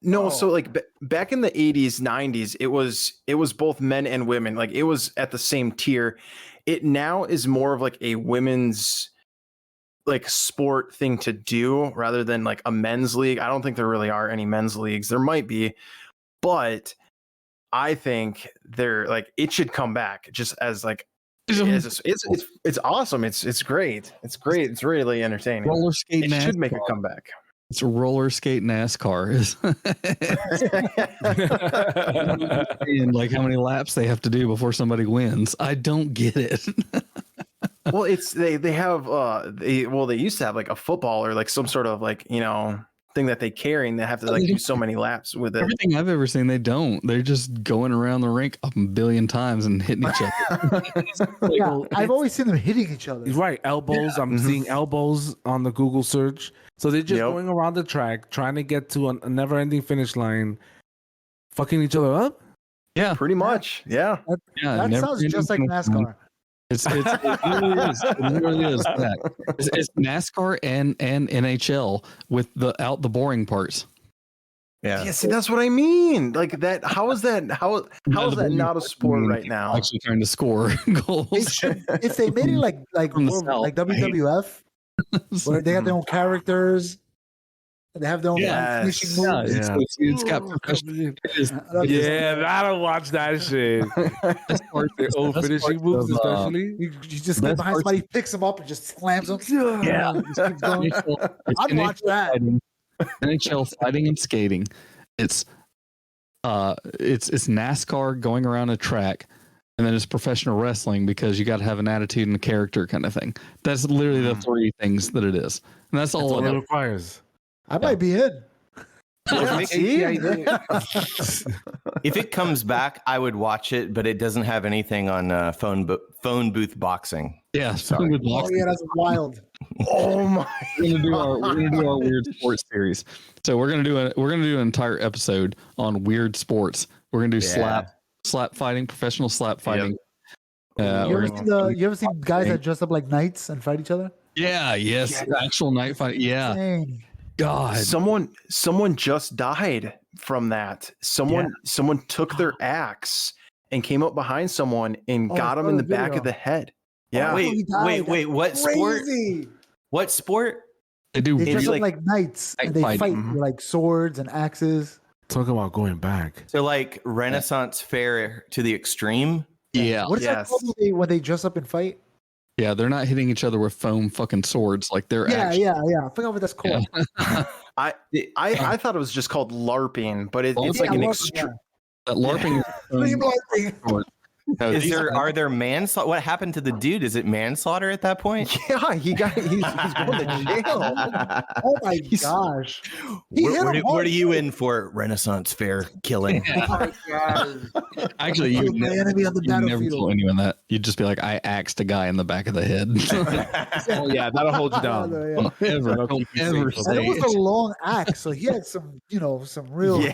No, Oh. so like back in the 80s, 90s, it was both men and women. Like it was at the same tier. It now is more of like a women's like sport thing to do rather than like a men's league. I don't think there really are any men's leagues. There might be, but I think they're like it should come back just as like it's awesome. It's great. It's great. It's really entertaining. Roller skate It should NASCAR. make a comeback. It's a roller skate NASCAR. And like how many laps they have to do before somebody wins. I don't get it. Well, it's they have they used to have like a football or like some sort of like, you know, thing that they carry and they have to like do so many laps with it. Everything I've ever seen, they don't. They're just going around the rink a billion times and hitting each other. Yeah, I've always seen them hitting each other. Right, elbows. I'm seeing elbows on the Google search. So they're just going around the track, trying to get to a never-ending finish line, fucking each other up. Yeah, pretty much. Yeah. That sounds just like NASCAR. It really is. It really is that. It's NASCAR and NHL with the boring parts. Yeah, see, that's what I mean. Like that. How is that? How is that not a sport right now? Actually, trying to score goals. If they made it like From the South, like WWF, where they have their own characters, and they have their own finishing moves. It's got professional. I don't watch that shit. Their own finishing moves, especially. You just get behind somebody, picks them up, and just slams them. Yeah, just keeps going. I'd watch that. NHL fighting and skating. It's NASCAR going around a track, and then it's professional wrestling because you got to have an attitude and a character kind of thing. That's literally the three things that it is, and that's all it requires. I might be in. If it comes back, I would watch it, but it doesn't have anything on phone booth boxing. Yeah, phone booth boxing. Oh yeah, that's wild. Oh my! We're gonna do our weird sports series. So we're gonna do an entire episode on weird sports. We're gonna do slap fighting, professional slap fighting. You ever seen guys that dress up like knights and fight each other? Yeah, actual night fight. Yeah. Dang. God. Someone just died from that. Someone took their axe and came up behind someone and got him in the back of the head. Yeah. Wait. What sport? What sport? They do. They dress up like knights and they fight with like swords and axes. Talk about going back. So like Renaissance fair to the extreme. Yeah. What is that called when they dress up and fight? Yeah, they're not hitting each other with foam fucking swords like they're yeah. I forgot what that's called. Yeah. I thought it was just called LARPing, but it's like an extreme. LARPing. Are there manslaughter? What happened to the dude? Is it manslaughter at that point? Yeah, he's going to jail. Oh my gosh! What are you in for? Renaissance fair killing. Oh Actually, you never tell anyone that. You'd just be like, I axed a guy in the back of the head. Oh yeah, that'll hold you down. Don't ever say it was a long axe, so he had some real. Yeah.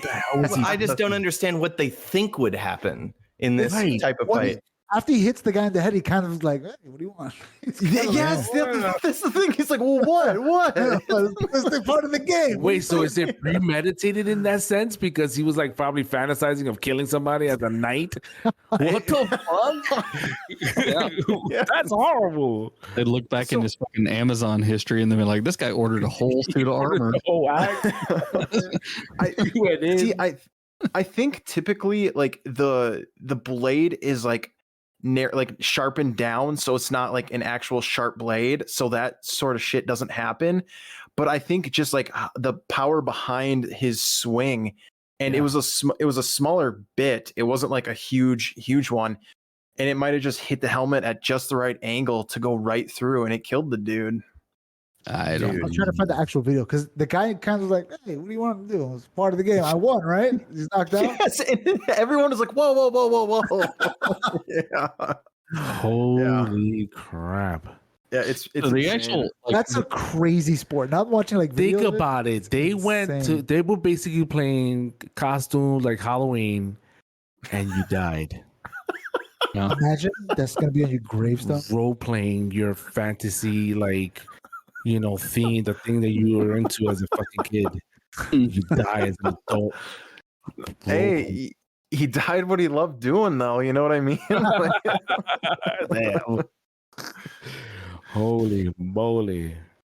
I just don't understand what they think would happen in this type of fight. After he hits the guy in the head, he kind of like, hey, what do you want? Yes, that's the thing. He's like, well, what? That's the part of the game. Wait, so is it premeditated in that sense? Because he was like probably fantasizing of killing somebody as a knight? What the fuck? Yeah. That's horrible. They look back in his fucking Amazon history and they're like, this guy ordered a whole suit of armor. I think typically like the blade is like sharpened down, so it's not like an actual sharp blade, so that sort of shit doesn't happen. But I think just like the power behind his swing, and it was a smaller bit. It wasn't like a huge one, and it might have just hit the helmet at just the right angle to go right through, and it killed the dude. I don't. I'm trying to find the actual video because the guy kind of was like, "Hey, what do you want to do? It's part of the game. I won, right? He's knocked out." Yes, and everyone was like, "Whoa, whoa, whoa, whoa, whoa!" Yeah, Holy crap! yeah. It's So the insane. actual like, That's a crazy sport. Not watching like Think video of about it. They went to. insane. They were basically playing costumes like Halloween, and you died. Imagine that's gonna be on your gravestone. Role playing your fantasy, like theme, the thing that you were into as a fucking kid. You die as an adult. Hey, he died what he loved doing, though. You know what I mean? Like, Damn. Holy moly!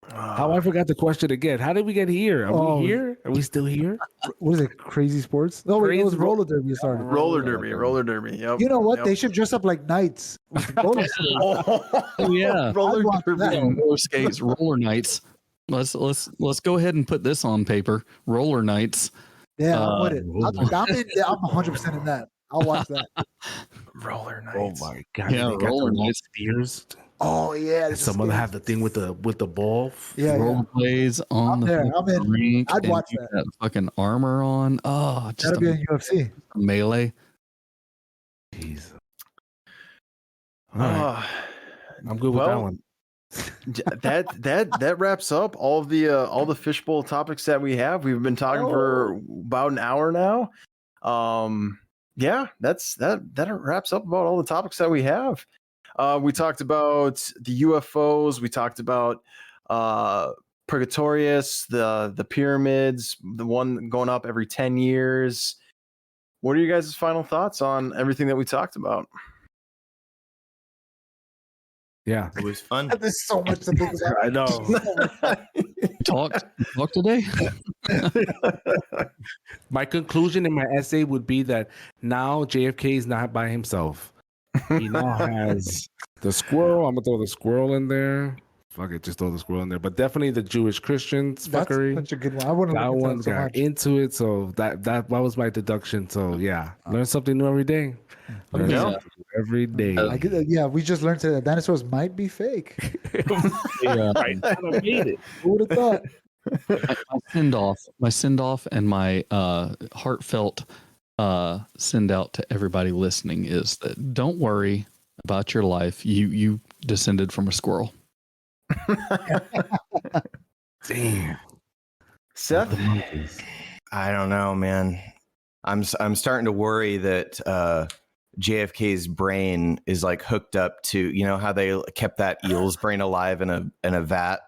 How I forgot the question again. How did we get here? Are we here? Are we still here? What is it? Crazy sports? No, wait, it was Crazy roller derby. Started. roller derby. Yep. You know what? Yep. They should dress up like knights. Oh, yeah. roller I'd watch derby. that. roller skates, roller nights. Let's go ahead and put this on paper. Roller nights. Yeah, I'm with it. I'm 100% in that. I'll watch that. Roller Oh nights. my god! Yeah, they got roller the nights. spears. Oh yeah, And some of them have the thing with the ball. Yeah, Roller plays on I'm the there. fucking I'm in. rink. I'd and watch you that. got fucking armor on. Oh, just That'll be on UFC. melee. Jeez. All right. I'm good with that well, one. that wraps up all the Fishbowl topics that we have. We've been talking for about an hour now. Yeah, that wraps up about all the topics that we have. We talked about the UFOs. We talked about Purgatorius, the pyramids, the one going up every 10 years. What are you guys' final thoughts on everything that we talked about? Yeah, it was fun. There's so much to think about. I know. Talk today. My conclusion in my essay would be that now JFK is not by himself. He now has the squirrel. I'm gonna throw the squirrel in there. Fuck it, just throw the squirrel in there. But definitely the Jewish Christians That's fuckery. such a good one. I wouldn't That look one into that so got much. into it, so that was my deduction. So yeah, learn something new every day. Learn Yeah. something new every day. I get that. Yeah, we just learned that dinosaurs might be fake. Yeah. I made it. Who would have thought? my send off and my heartfelt send out to everybody listening is that don't worry about your life. You descended from a squirrel. Damn. Seth? The monkeys. I don't know, man. I'm starting to worry that JFK's brain is like hooked up to, how they kept that eel's brain alive in a vat,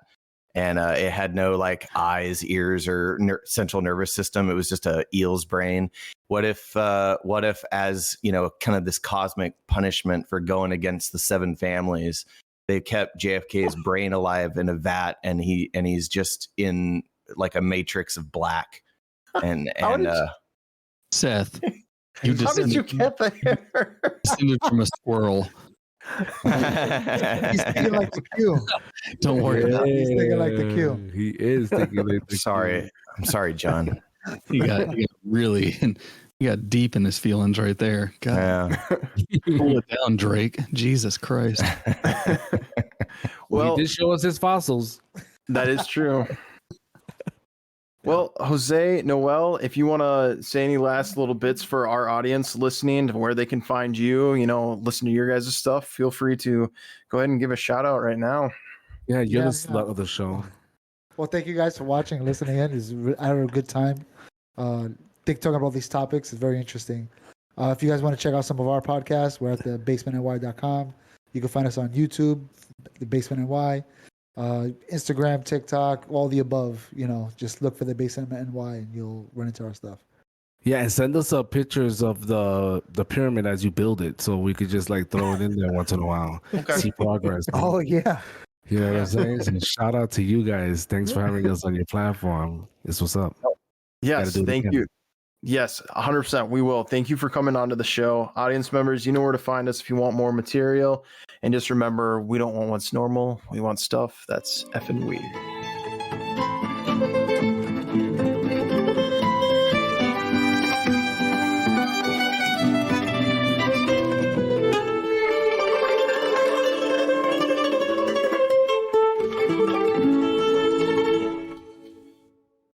and it had no like eyes, ears, or central nervous system. It was just a eel's brain. What if as kind of this cosmic punishment for going against the seven families, they kept JFK's brain alive in a vat, and he's just in like a matrix of black. And Seth, How did you get there? descended from a squirrel. He's thinking like the Q. Don't worry about it. He's thinking like the Q. He is thinking like the sorry, I'm sorry, John. You got really, you got deep in his feelings right there. God, Yeah. pull it down, Drake. Jesus Christ. Well, he did show us his fossils. That is true. Well, Jose, Noel, if you want to say any last little bits for our audience listening, where they can find you, listen to your guys' stuff, feel free to go ahead and give a shout out right now. Yeah, you're Yeah, the slut of the show. Well, thank you guys for watching and listening in. I had a good time. Talking about these topics is very interesting. If you guys want to check out some of our podcasts, we're at the basementny.com. You can find us on YouTube, the Basement NY, Instagram, TikTok, all the above. Just look for the Basement NY and you'll run into our stuff. Yeah, and send us pictures of the pyramid as you build it, so we could just like throw it in there once in a while, see progress. Oh yeah. You know what I'm saying? And shout out to you guys. Thanks for having us on your platform. This what's up. Yes, thank you. Yes, 100%. We will. Thank you for coming on to the show. Audience members, you know where to find us if you want more material. And just remember, we don't want what's normal. We want stuff that's effing weird.